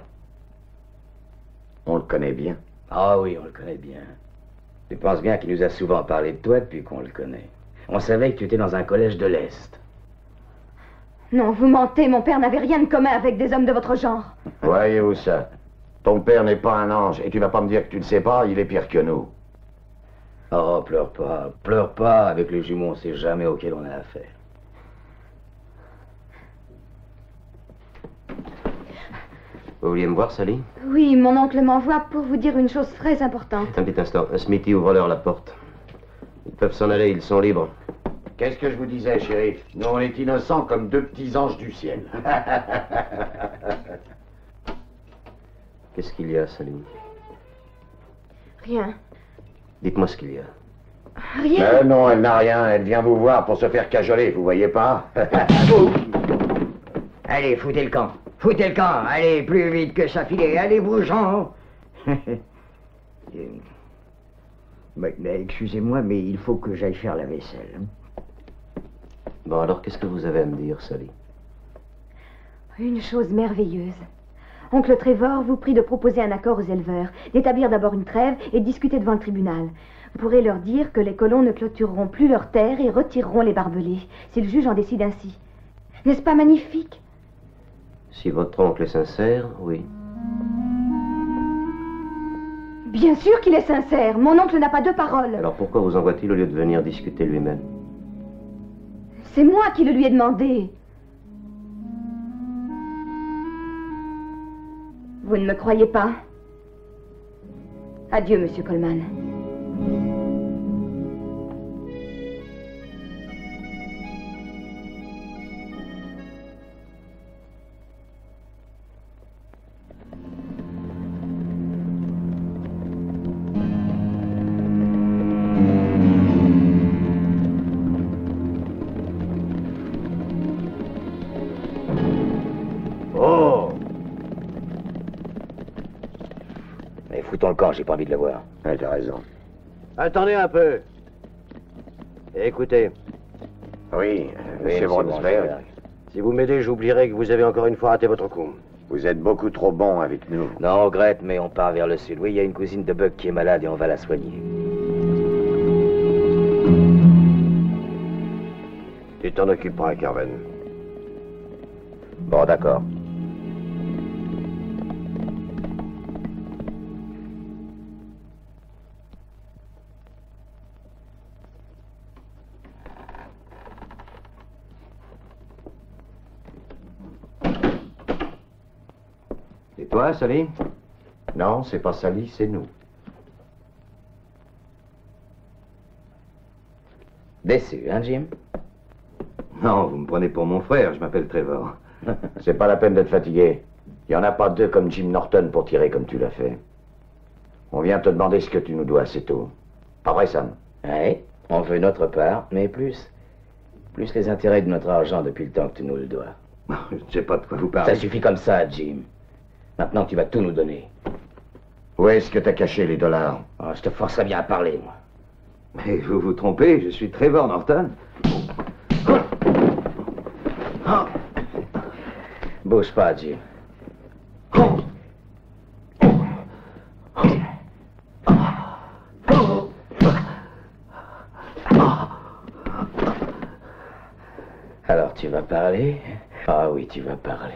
Speaker 12: On le connaît bien.
Speaker 4: Ah oui, on le connaît bien. Tu penses bien qu'il nous a souvent parlé de toi depuis qu'on le connaît. On savait que tu étais dans un collège de l'Est.
Speaker 13: Non, vous mentez, mon père n'avait rien de commun avec des hommes de votre genre.
Speaker 12: Voyez-vous ça? Ton père n'est pas un ange, et tu vas pas me dire que tu ne sais pas, il est pire que nous.
Speaker 4: Oh, pleure pas. Avec les jumeaux, on sait jamais auquel on a affaire.
Speaker 5: Vous vouliez me voir, Sally?
Speaker 13: Oui, mon oncle m'envoie pour vous dire une chose très importante.
Speaker 5: Un petit instant. Smithy, ouvre-leur la porte. Ils peuvent s'en aller, ils sont libres.
Speaker 12: Qu'est-ce que je vous disais, shérif? Nous, on est innocents comme 2 petits anges du ciel.
Speaker 5: Qu'est-ce qu'il y a, Sally?
Speaker 13: Rien.
Speaker 5: Dites-moi ce qu'il y a.
Speaker 13: Rien.
Speaker 12: Non, elle n'a rien. Elle vient vous voir pour se faire cajoler, vous voyez pas?
Speaker 7: Allez, foutez le camp. Foutez le camp. Allez, plus vite que ça filait. Allez-vous, Jean. Mais excusez-moi, mais il faut que j'aille faire la vaisselle.
Speaker 5: Bon, alors, qu'est-ce que vous avez à me dire, Sally?
Speaker 13: Une chose merveilleuse. Oncle Trevor vous prie de proposer un accord aux éleveurs, d'établir d'abord une trêve et de discuter devant le tribunal. Vous pourrez leur dire que les colons ne clôtureront plus leurs terres et retireront les barbelés, si le juge en décide ainsi. N'est-ce pas magnifique?
Speaker 5: Si votre oncle est sincère, oui.
Speaker 13: Bien sûr qu'il est sincère. Mon oncle n'a pas 2 paroles.
Speaker 5: Alors pourquoi vous envoie-t-il au lieu de venir discuter lui-même?
Speaker 13: C'est moi qui le lui ai demandé. Vous ne me croyez pas? Adieu, monsieur Coleman.
Speaker 12: Mais foutons le camp, j'ai pas envie de le voir.
Speaker 5: Ouais, t'as raison.
Speaker 1: Attendez un peu. Et écoutez.
Speaker 5: Oui,
Speaker 12: Oui,
Speaker 5: monsieur Bronsberg.
Speaker 1: Si vous m'aidez, j'oublierai que vous avez encore une fois raté votre coup.
Speaker 5: Vous êtes beaucoup trop bon avec nous.
Speaker 12: Non, on regrette, mais on part vers le sud. Oui, il y a une cousine de Buck qui est malade et on va la soigner.
Speaker 5: Tu t'en occuperas, Carven.
Speaker 12: Bon, d'accord.
Speaker 3: C'est toi, Sally?
Speaker 12: Non, c'est pas Sally, c'est nous. Déçu, hein, Jim?
Speaker 11: Non, vous me prenez pour mon frère, je m'appelle Trevor.
Speaker 12: C'est pas la peine d'être fatigué. Il y en a pas deux comme Jim Norton pour tirer comme tu l'as fait. On vient te demander ce que tu nous dois, c'est tout. Pas vrai, Sam? Oui, on veut notre part, mais plus les intérêts de notre argent depuis le temps que tu nous le dois.
Speaker 11: Je ne sais pas de quoi vous parlez.
Speaker 12: Ça suffit comme ça, Jim. Maintenant, tu vas tout nous donner. Où est-ce que t'as caché les dollars? Oh, je te forcerais bien à parler, moi.
Speaker 11: Mais vous vous trompez, je suis Trevor Norton.
Speaker 12: Bouge pas, Jim. Alors, tu vas parler? Ah oui, tu vas parler.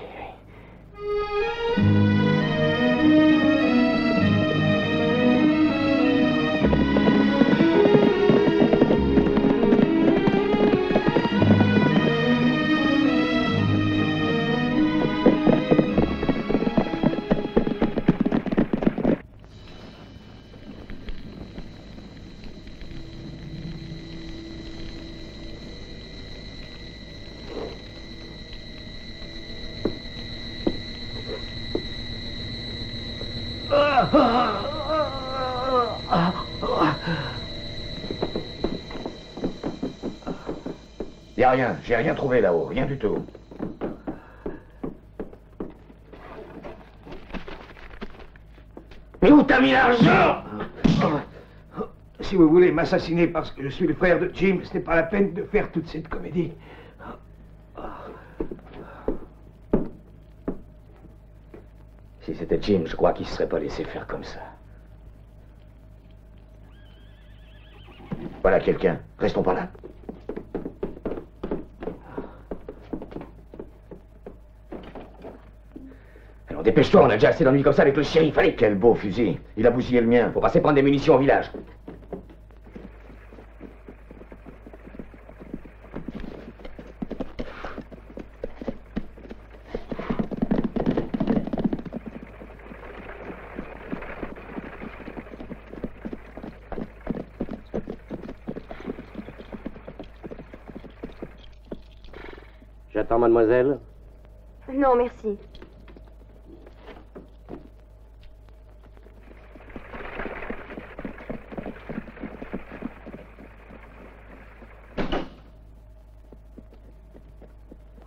Speaker 12: Y a rien, j'ai rien trouvé là-haut, rien du tout. Mais où t'as mis l'argent?
Speaker 9: Si vous voulez m'assassiner parce que je suis le frère de Jim, ce n'est pas la peine de faire toute cette comédie.
Speaker 12: Si c'était Jim, je crois qu'il ne se serait pas laissé faire comme ça. Voilà quelqu'un. Restons pas là. Alors dépêche-toi, on a déjà assez d'ennuis comme ça avec le shérif. Allez, quel beau fusil. Il a bousillé le mien. Faut passer prendre des munitions au village.
Speaker 1: J'attends, mademoiselle.
Speaker 13: Non, merci.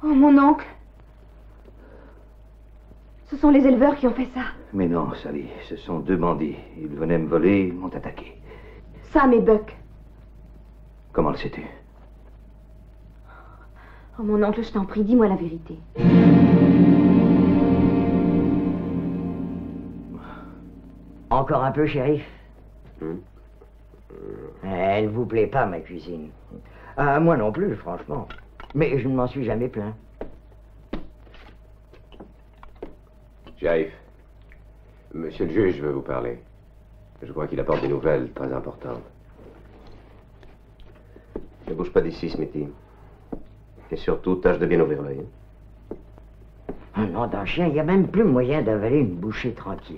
Speaker 13: Oh, mon oncle. Ce sont les éleveurs qui ont fait ça.
Speaker 11: Mais non, Sally, ce sont deux bandits. Ils venaient me voler, ils m'ont attaqué.
Speaker 13: Sam et Buck.
Speaker 11: Comment le sais-tu?
Speaker 13: Oh, mon oncle, je t'en prie, dis-moi la vérité.
Speaker 7: Encore un peu, shérif? Elle ne vous plaît pas, ma cuisine. Ah, moi non plus, franchement. Mais je ne m'en suis jamais plaint.
Speaker 1: Shérif, monsieur le juge veut vous parler. Je crois qu'il apporte des nouvelles très importantes.
Speaker 5: Ne bouge pas d'ici, Smithy. Et surtout, tâche de bien ouvrir l'œil.
Speaker 7: Un nom d'un chien, il n'y a même plus moyen d'avaler une bouchée tranquille.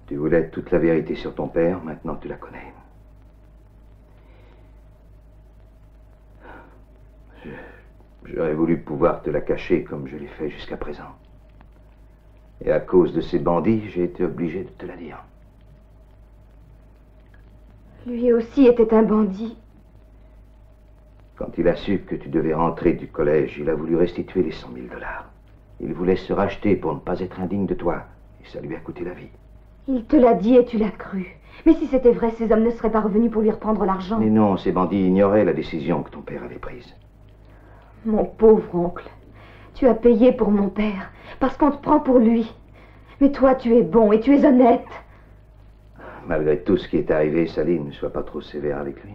Speaker 11: Tu voulais toute la vérité sur ton père, maintenant tu la connais. J'aurais voulu pouvoir te la cacher comme je l'ai fait jusqu'à présent. Et à cause de ces bandits, j'ai été obligé de te la dire.
Speaker 13: Lui aussi était un bandit.
Speaker 11: Quand il a su que tu devais rentrer du collège, il a voulu restituer les 100 000 $. Il voulait se racheter pour ne pas être indigne de toi. Et ça lui a coûté la vie.
Speaker 13: Il te l'a dit et tu l'as cru. Mais si c'était vrai, ces hommes ne seraient pas revenus pour lui reprendre l'argent.
Speaker 11: Mais non, ces bandits ignoraient la décision que ton père avait prise.
Speaker 13: Mon pauvre oncle, tu as payé pour mon père, parce qu'on te prend pour lui. Mais toi, tu es bon et tu es honnête.
Speaker 11: Malgré tout ce qui est arrivé, Sally, ne sois pas trop sévère avec lui.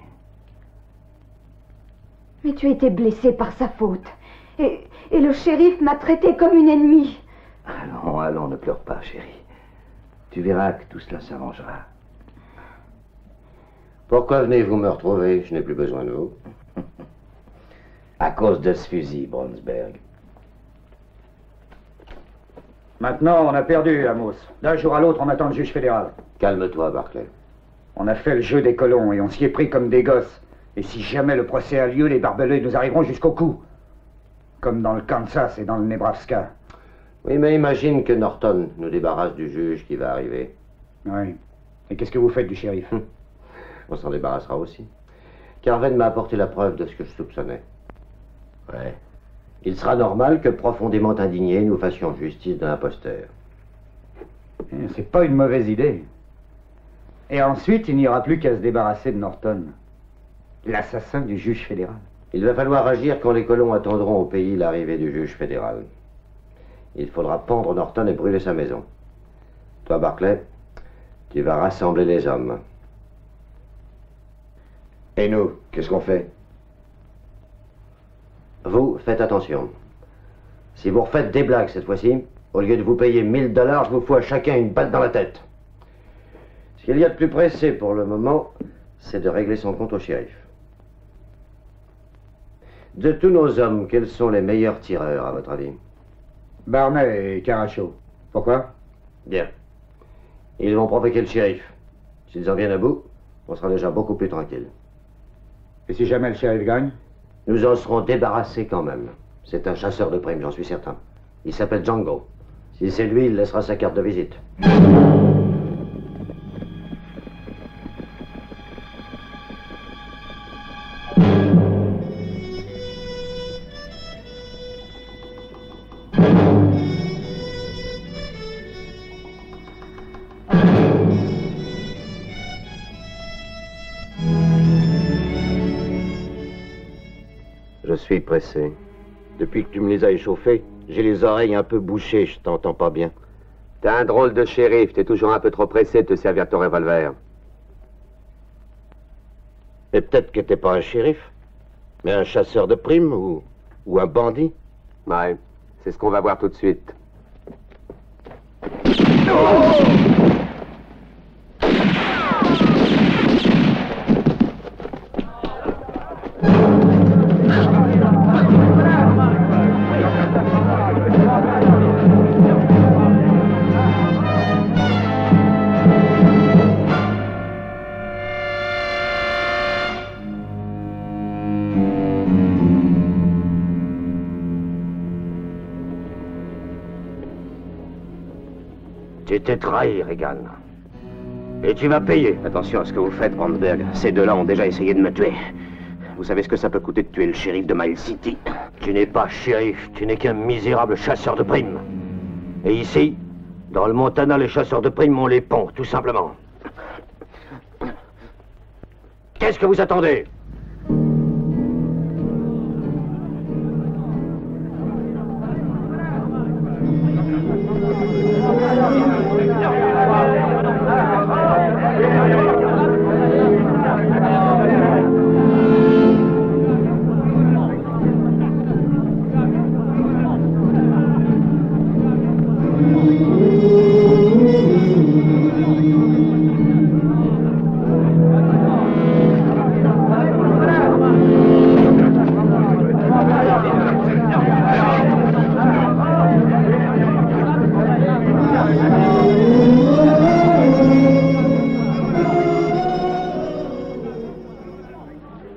Speaker 13: Mais tu as été blessé par sa faute. Et le shérif m'a traité comme une ennemie.
Speaker 11: Allons, allons, ne pleure pas, chérie. Tu verras que tout cela s'arrangera.
Speaker 5: Pourquoi venez-vous me retrouver? Je n'ai plus besoin de vous.
Speaker 12: À cause de ce fusil, Brownsberg.
Speaker 15: Maintenant, on a perdu, Amos. D'un jour à l'autre, on attend le juge fédéral.
Speaker 5: Calme-toi, Barclay.
Speaker 15: On a fait le jeu des colons et on s'y est pris comme des gosses. Et si jamais le procès a lieu, les barbelés nous arriveront jusqu'au cou. Comme dans le Kansas et dans le Nebraska.
Speaker 5: Oui, mais imagine que Norton nous débarrasse du juge qui va arriver.
Speaker 15: Oui. Et qu'est-ce que vous faites du shérif?
Speaker 5: On s'en débarrassera aussi. Carven m'a apporté la preuve de ce que je soupçonnais. Ouais. Il sera normal que, profondément indignés, nous fassions justice d'un imposteur.
Speaker 15: C'est pas une mauvaise idée. Et ensuite, il n'y aura plus qu'à se débarrasser de Norton, l'assassin du juge fédéral.
Speaker 5: Il va falloir agir quand les colons attendront au pays l'arrivée du juge fédéral. Il faudra pendre Norton et brûler sa maison. Toi, Barclay, tu vas rassembler les hommes. Et nous, qu'est-ce qu'on fait? Vous, faites attention. Si vous refaites des blagues cette fois-ci, au lieu de vous payer 1000 $, je vous fous à chacun une balle dans la tête. Ce qu'il y a de plus pressé pour le moment, c'est de régler son compte au shérif. De tous nos hommes, quels sont les meilleurs tireurs, à votre avis?
Speaker 15: Barney et Caracho. Pourquoi?
Speaker 5: Bien. Ils vont provoquer le shérif. S'ils en viennent à bout, on sera déjà beaucoup plus tranquille.
Speaker 15: Et si jamais le shérif gagne?
Speaker 5: Nous en serons débarrassés quand même. C'est un chasseur de primes, j'en suis certain. Il s'appelle Django. Si c'est lui, il laissera sa carte de visite. Je suis pressé. Depuis que tu me les as échauffés, j'ai les oreilles un peu bouchées, je t'entends pas bien. T'es un drôle de shérif, t'es toujours un peu trop pressé de te servir ton revolver. Et peut-être que t'es pas un shérif, mais un chasseur de primes ou un bandit. Ouais, c'est ce qu'on va voir tout de suite. Tu t'es trahi, Regan. Et tu vas payer. Attention à ce que vous faites, Brandberg. Ces deux-là ont déjà essayé de me tuer. Vous savez ce que ça peut coûter de tuer le shérif de Miles City? Tu n'es pas shérif, tu n'es qu'un misérable chasseur de primes. Et ici, dans le Montana, les chasseurs de primes ont les ponts, tout simplement. Qu'est-ce que vous attendez?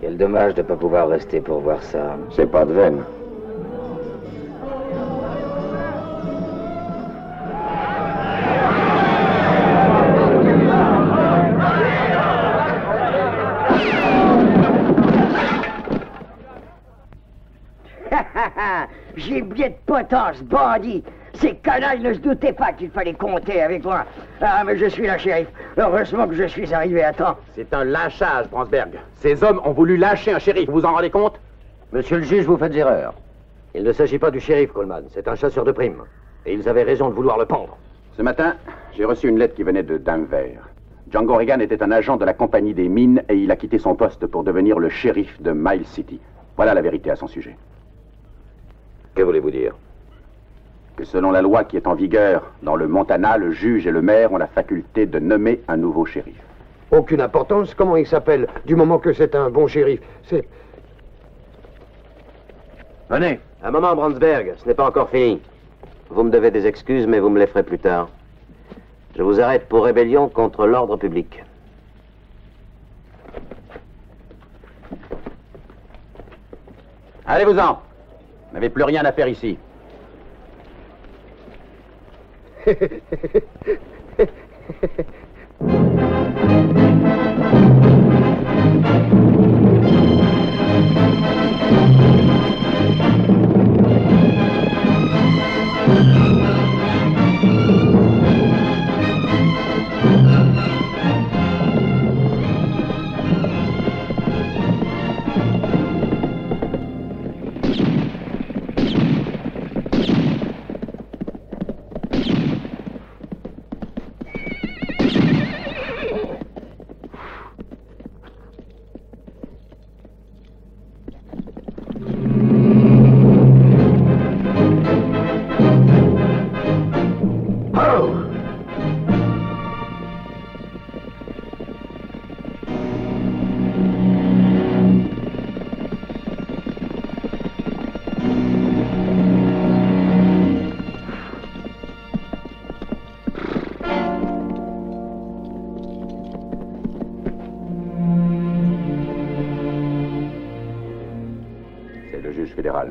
Speaker 12: Quel dommage de ne pas pouvoir rester pour voir ça.
Speaker 5: C'est pas de veine.
Speaker 7: Gibier de potence, bandit. Ces canailles ne se doutaient pas qu'il fallait compter avec moi. Ah, mais je suis là, shérif. Heureusement que je suis arrivé à temps.
Speaker 10: C'est un lynchage, Bransberg. Ces hommes ont voulu lyncher un shérif, vous vous en rendez compte?
Speaker 1: Monsieur le juge, vous faites erreur. Il ne s'agit pas du shérif, Coleman. C'est un chasseur de primes. Et ils avaient raison de vouloir le pendre.
Speaker 10: Ce matin, j'ai reçu une lettre qui venait de Denver. Django Regan était un agent de la compagnie des mines et il a quitté son poste pour devenir le shérif de Miles City. Voilà la vérité à son sujet.
Speaker 1: Que voulez-vous dire?
Speaker 10: Que selon la loi qui est en vigueur dans le Montana, le juge et le maire ont la faculté de nommer un nouveau shérif.
Speaker 9: Aucune importance, comment il s'appelle, du moment que c'est un bon shérif. C'est...
Speaker 1: Venez. Un moment, Bransberg, ce n'est pas encore fini. Vous me devez des excuses, mais vous me les ferez plus tard. Je vous arrête pour rébellion contre l'ordre public.
Speaker 10: Allez-vous-en. Vous n'avez plus rien à faire ici. Fédéral.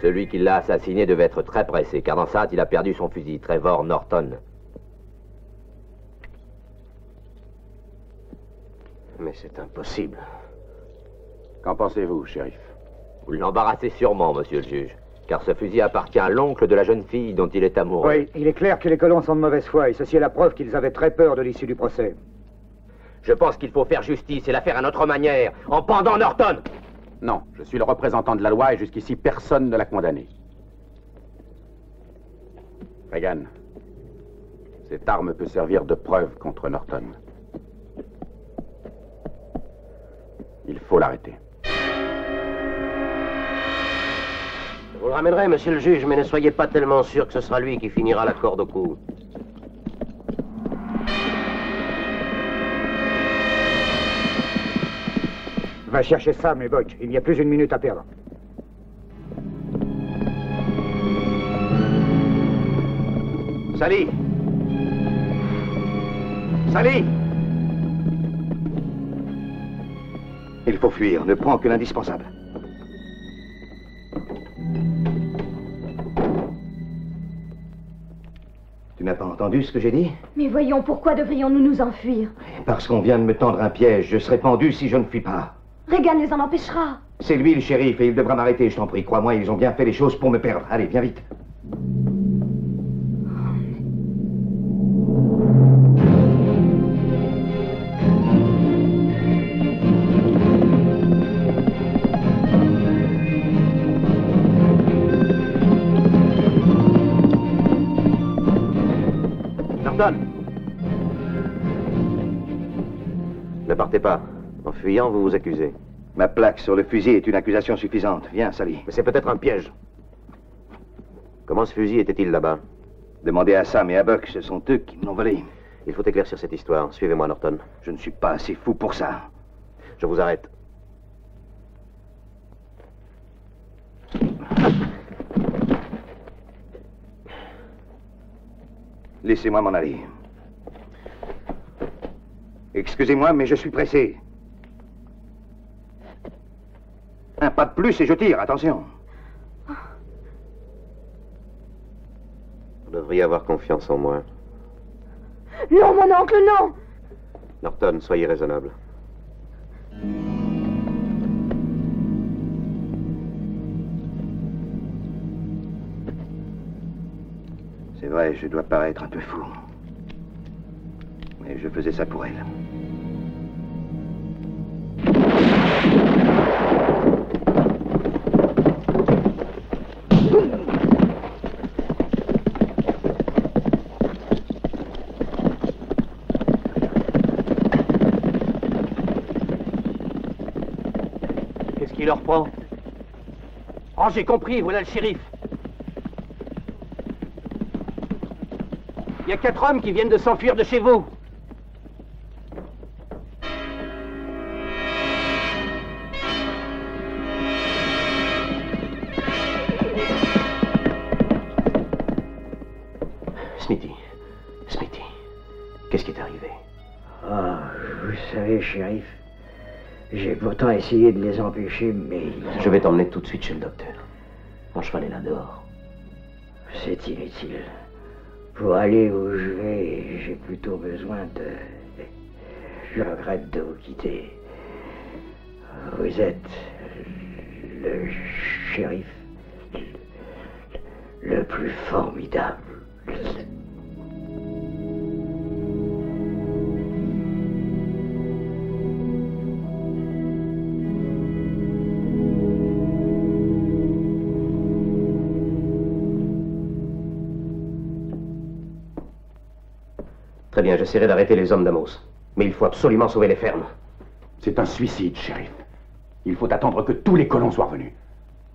Speaker 1: Celui qui l'a assassiné devait être très pressé, car dans sa hâte, il a perdu son fusil, Trevor Norton. Mais c'est impossible.
Speaker 10: Qu'en pensez-vous, shérif?
Speaker 1: Vous l'embarrassez sûrement, monsieur le juge, car ce fusil appartient à l'oncle de la jeune fille dont il est amoureux.
Speaker 15: Oui, il est clair que les colons sont de mauvaise foi, et ceci est la preuve qu'ils avaient très peur de l'issue du procès.
Speaker 1: Je pense qu'il faut faire justice et la faire à notre manière, en pendant Norton.
Speaker 10: Non, je suis le représentant de la loi et jusqu'ici personne ne l'a condamné. Regan, cette arme peut servir de preuve contre Norton. Il faut l'arrêter.
Speaker 1: Je vous le ramènerai, monsieur le juge, mais ne soyez pas tellement sûr que ce sera lui qui finira la corde au cou.
Speaker 15: Va chercher Sam et Butch. Il n'y a plus une minute à perdre.
Speaker 1: Sally! Sally!
Speaker 11: Il faut fuir. Ne prends que l'indispensable. Tu n'as pas entendu ce que j'ai dit?
Speaker 13: Mais voyons, pourquoi devrions-nous nous enfuir?
Speaker 11: Parce qu'on vient de me tendre un piège. Je serai pendu si je ne fuis pas.
Speaker 13: Regan les en empêchera.
Speaker 11: C'est lui le shérif et il devra m'arrêter, je t'en prie. Crois-moi, ils ont bien fait les choses pour me perdre. Allez, viens vite.
Speaker 1: Norton! Ne partez pas. En fuyant, vous vous accusez.
Speaker 11: Ma plaque sur le fusil est une accusation suffisante. Viens, Sally.
Speaker 1: Mais c'est peut-être un piège. Comment ce fusil était-il là-bas?
Speaker 11: Demandez à Sam et à Buck, ce sont eux qui me l'ont volé.
Speaker 1: Il faut éclaircir cette histoire. Suivez-moi, Norton.
Speaker 11: Je ne suis pas assez fou pour ça.
Speaker 1: Je vous arrête.
Speaker 11: Laissez-moi m'en aller. Excusez-moi, mais je suis pressé. Un pas de plus et je tire, attention.
Speaker 1: Vous devriez avoir confiance en moi.
Speaker 13: Non, mon oncle, non!
Speaker 1: Norton, soyez raisonnable.
Speaker 11: C'est vrai, je dois paraître un peu fou. Mais je faisais ça pour elle.
Speaker 4: Qu'est-ce qui leur prend? Oh, j'ai compris, voilà le shérif. Il y a 4 hommes qui viennent de s'enfuir de chez vous.
Speaker 5: Smithy, qu'est-ce qui est arrivé?
Speaker 7: Ah, vous savez, shérif, j'ai pourtant essayé de les empêcher, mais...
Speaker 5: Je vais t'emmener tout de suite chez le docteur. Mon cheval est là dehors.
Speaker 7: C'est inutile. Pour aller où je vais, j'ai plutôt besoin de... Je regrette de vous quitter. Vous êtes le shérif le plus formidable.
Speaker 5: Très bien, j'essaierai d'arrêter les hommes d'Amos. Mais il faut absolument sauver les fermes.
Speaker 10: C'est un suicide, shérif. Il faut attendre que tous les colons soient revenus.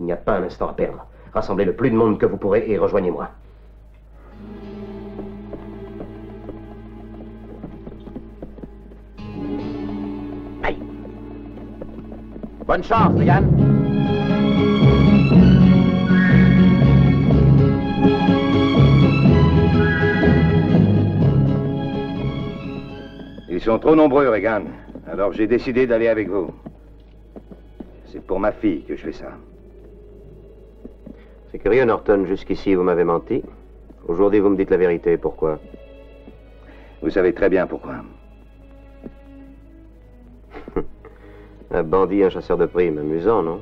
Speaker 5: Il n'y a pas un instant à perdre. Rassemblez le plus de monde que vous pourrez et rejoignez-moi.
Speaker 4: Aïe. Bonne chance, Regan.
Speaker 11: Ils sont trop nombreux, Regan. Alors j'ai décidé d'aller avec vous. C'est pour ma fille que je fais ça.
Speaker 1: C'est curieux, Norton. Jusqu'ici, vous m'avez menti. Aujourd'hui, vous me dites la vérité. Pourquoi?
Speaker 11: Vous savez très bien pourquoi.
Speaker 1: Un bandit, un chasseur de primes. Amusant, non?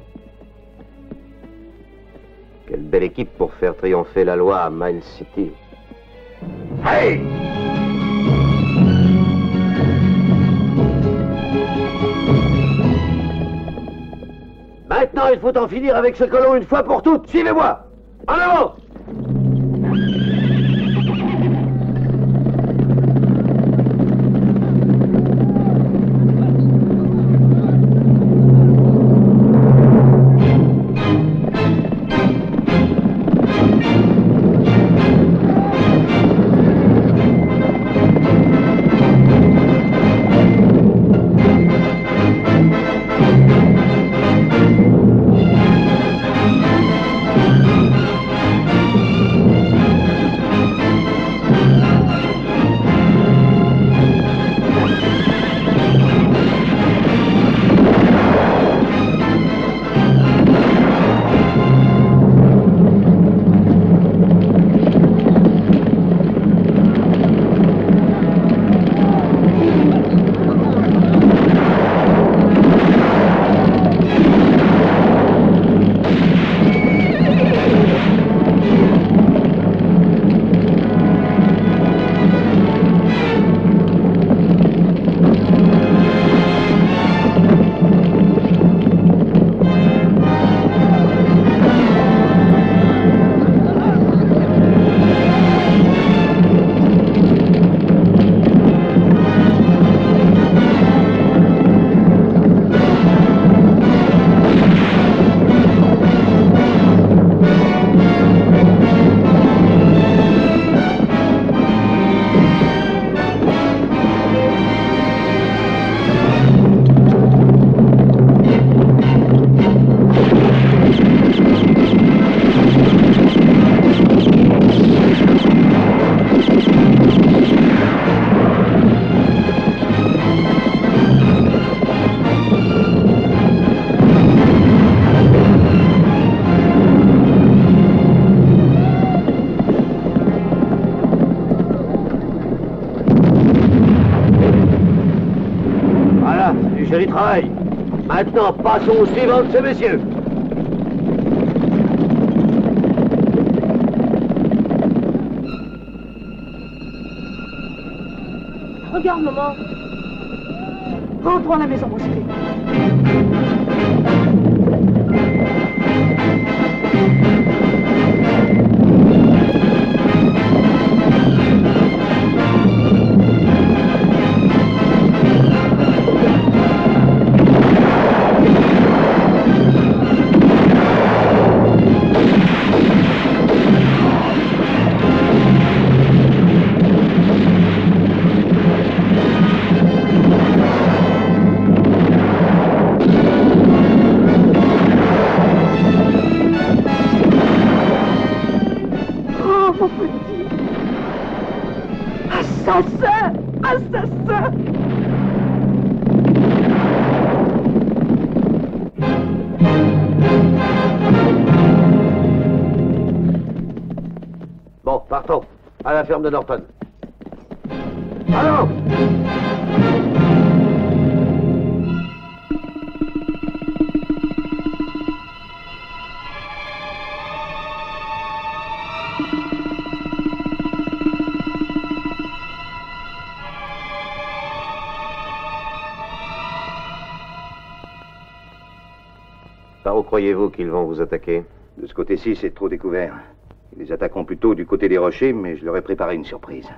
Speaker 1: Quelle belle équipe pour faire triompher la loi à Miles City.
Speaker 11: Hey!
Speaker 4: Maintenant, il faut en finir avec ce colon une fois pour toutes. Suivez-moi. En avant!
Speaker 1: travail. Maintenant, passons au suivant de ce monsieur.
Speaker 16: Regarde, maman. Rentrons à la maison, mon chéri. Assassin! Assassin!
Speaker 1: Bon, partons. À la ferme de Norton. Allons!
Speaker 11: Par où croyez-vous qu'ils vont vous attaquer? De ce côté-ci, c'est trop découvert. Ils les attaqueront plutôt du côté des rochers, mais je leur ai préparé une surprise.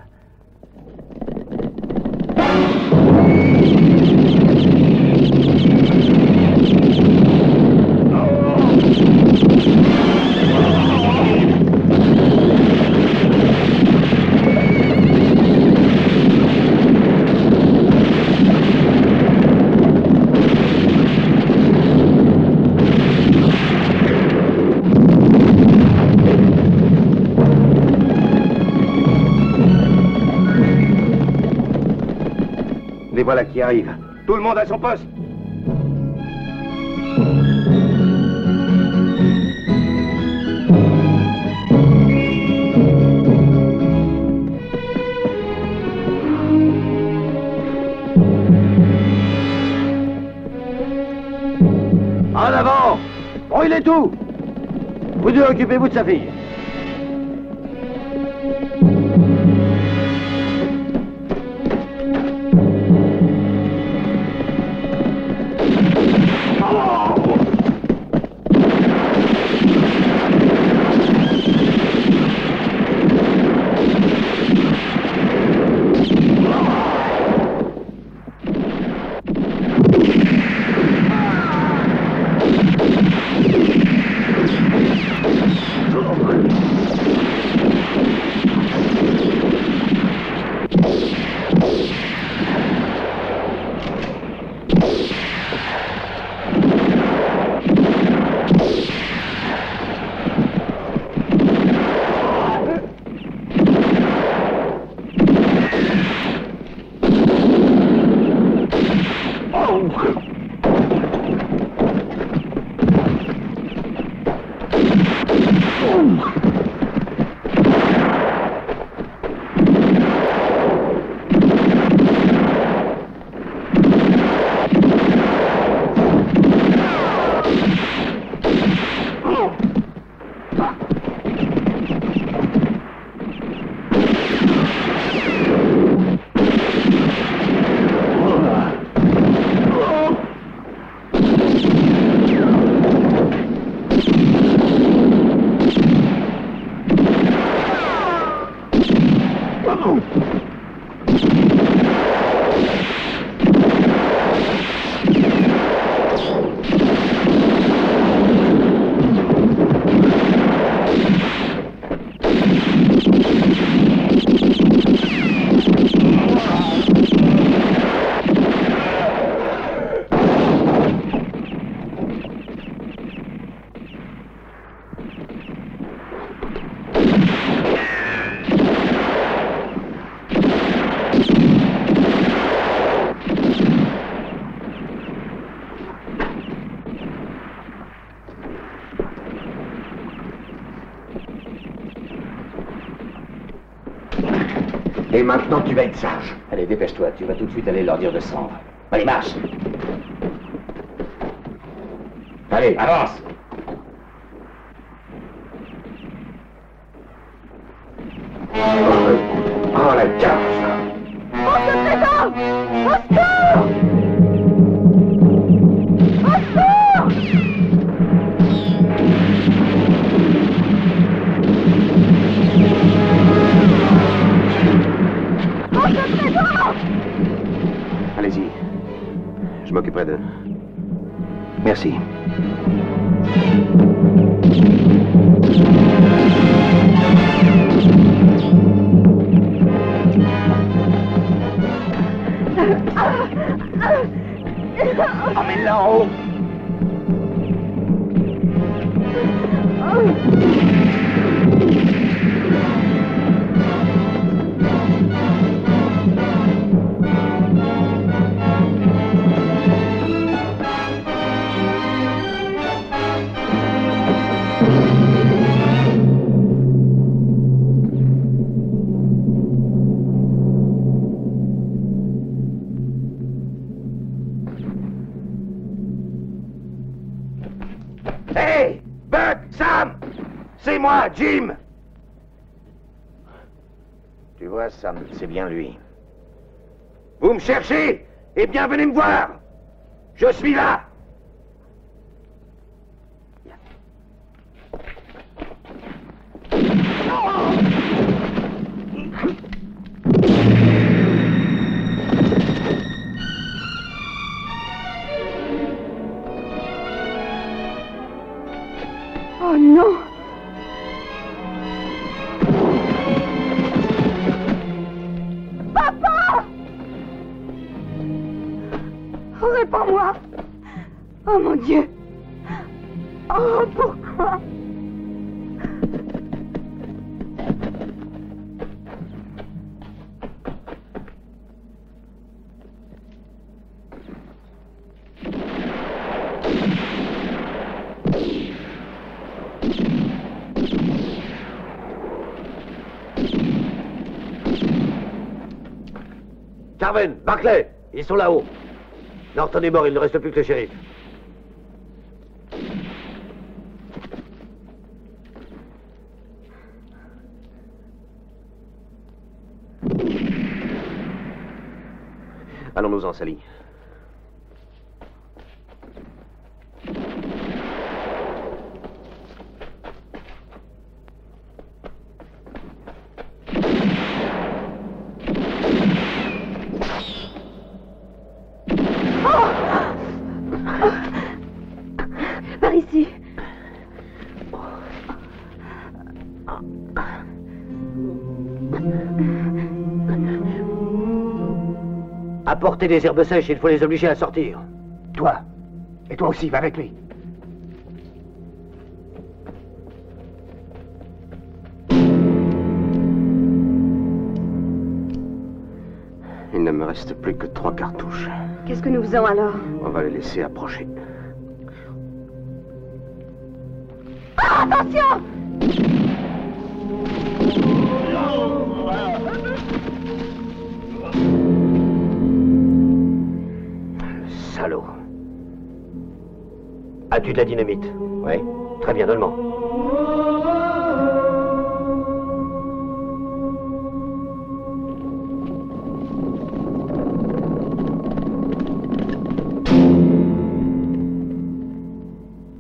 Speaker 11: Les voilà qui arrivent. Tout le monde à son poste.
Speaker 1: En avant! Brûlez tout! Vous deux, occupez-vous de sa fille.
Speaker 12: Et maintenant, tu vas être sage. Allez, dépêche-toi, tu vas tout de suite aller leur dire de se rendre. Allez, marche! Allez, avance.
Speaker 11: Oh, la carte.
Speaker 16: Au secours! Au secours! Au secours! Au secours!
Speaker 1: Allez-y. Je m'occuperai d'eux.
Speaker 11: Merci.
Speaker 1: Emmène-la en haut.
Speaker 11: Hey, Buck, Sam, c'est moi, Jim. Tu vois, Sam, c'est bien lui. Vous me cherchez? Eh bien, venez me voir. Je suis là.
Speaker 16: Oh non! Papa! Oh, réponds-moi! Oh mon Dieu! Oh, pourquoi?
Speaker 1: Carven, Barclay, ils sont là-haut. Norton est mort, il ne reste plus que le shérif. Allons-nous-en, Sally.
Speaker 16: Par ici.
Speaker 1: Apportez des herbes sèches, il faut les obliger à sortir.
Speaker 9: Toi. Et toi aussi, va avec lui.
Speaker 1: Il ne me reste plus que 3 cartouches.
Speaker 13: Qu'est-ce que nous faisons alors?
Speaker 1: On va les laisser approcher.
Speaker 16: Ah, attention!
Speaker 1: Salaud. As-tu de la dynamite? Oui. Très bien, donne-moi.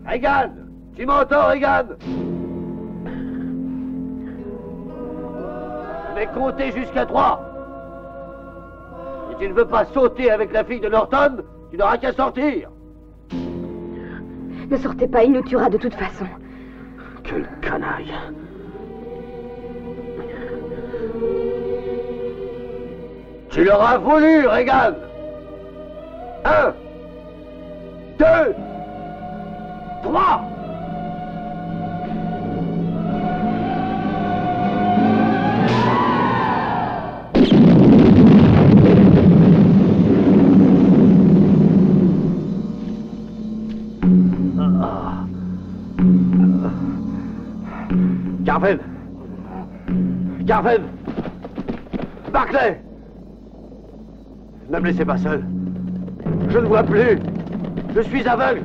Speaker 9: Regan! Tu m'entends, Regan? Je vais compter jusqu'à 3. Si tu ne veux pas sauter avec la fille de Norton, tu n'auras qu'à sortir.
Speaker 13: Ne sortez pas, il nous tuera de toute façon.
Speaker 1: Quel canaille.
Speaker 9: Tu l'auras voulu, Regan. 1, 2, 3.
Speaker 1: Carven! Carven! Barclay! Ne me laissez pas seul. Je ne vois plus. Je suis aveugle.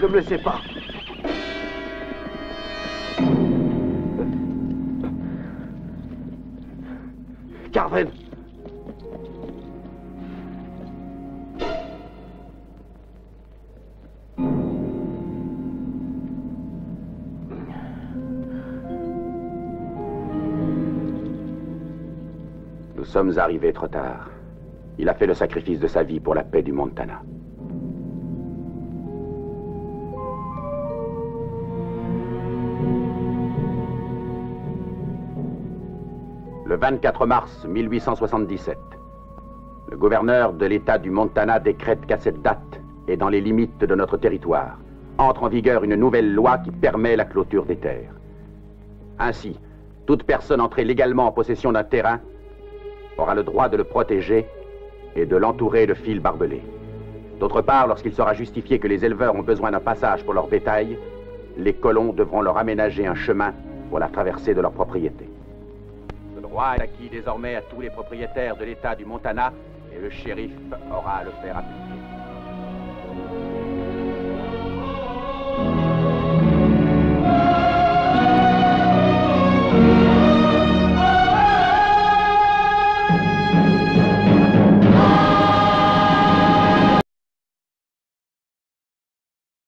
Speaker 1: Ne me laissez pas. Carven.
Speaker 10: Nous sommes arrivés trop tard. Il a fait le sacrifice de sa vie pour la paix du Montana. Le 24 mars 1877, le gouverneur de l'État du Montana décrète qu'à cette date, et dans les limites de notre territoire, entre en vigueur une nouvelle loi qui permet la clôture des terres. Ainsi, toute personne entrée légalement en possession d'un terrain aura le droit de le protéger et de l'entourer de fils barbelés. D'autre part, lorsqu'il sera justifié que les éleveurs ont besoin d'un passage pour leur bétail, les colons devront leur aménager un chemin pour la traversée de leur propriété. Ce droit est acquis désormais à tous les propriétaires de l'État du Montana et le shérif aura à le faire appliquer.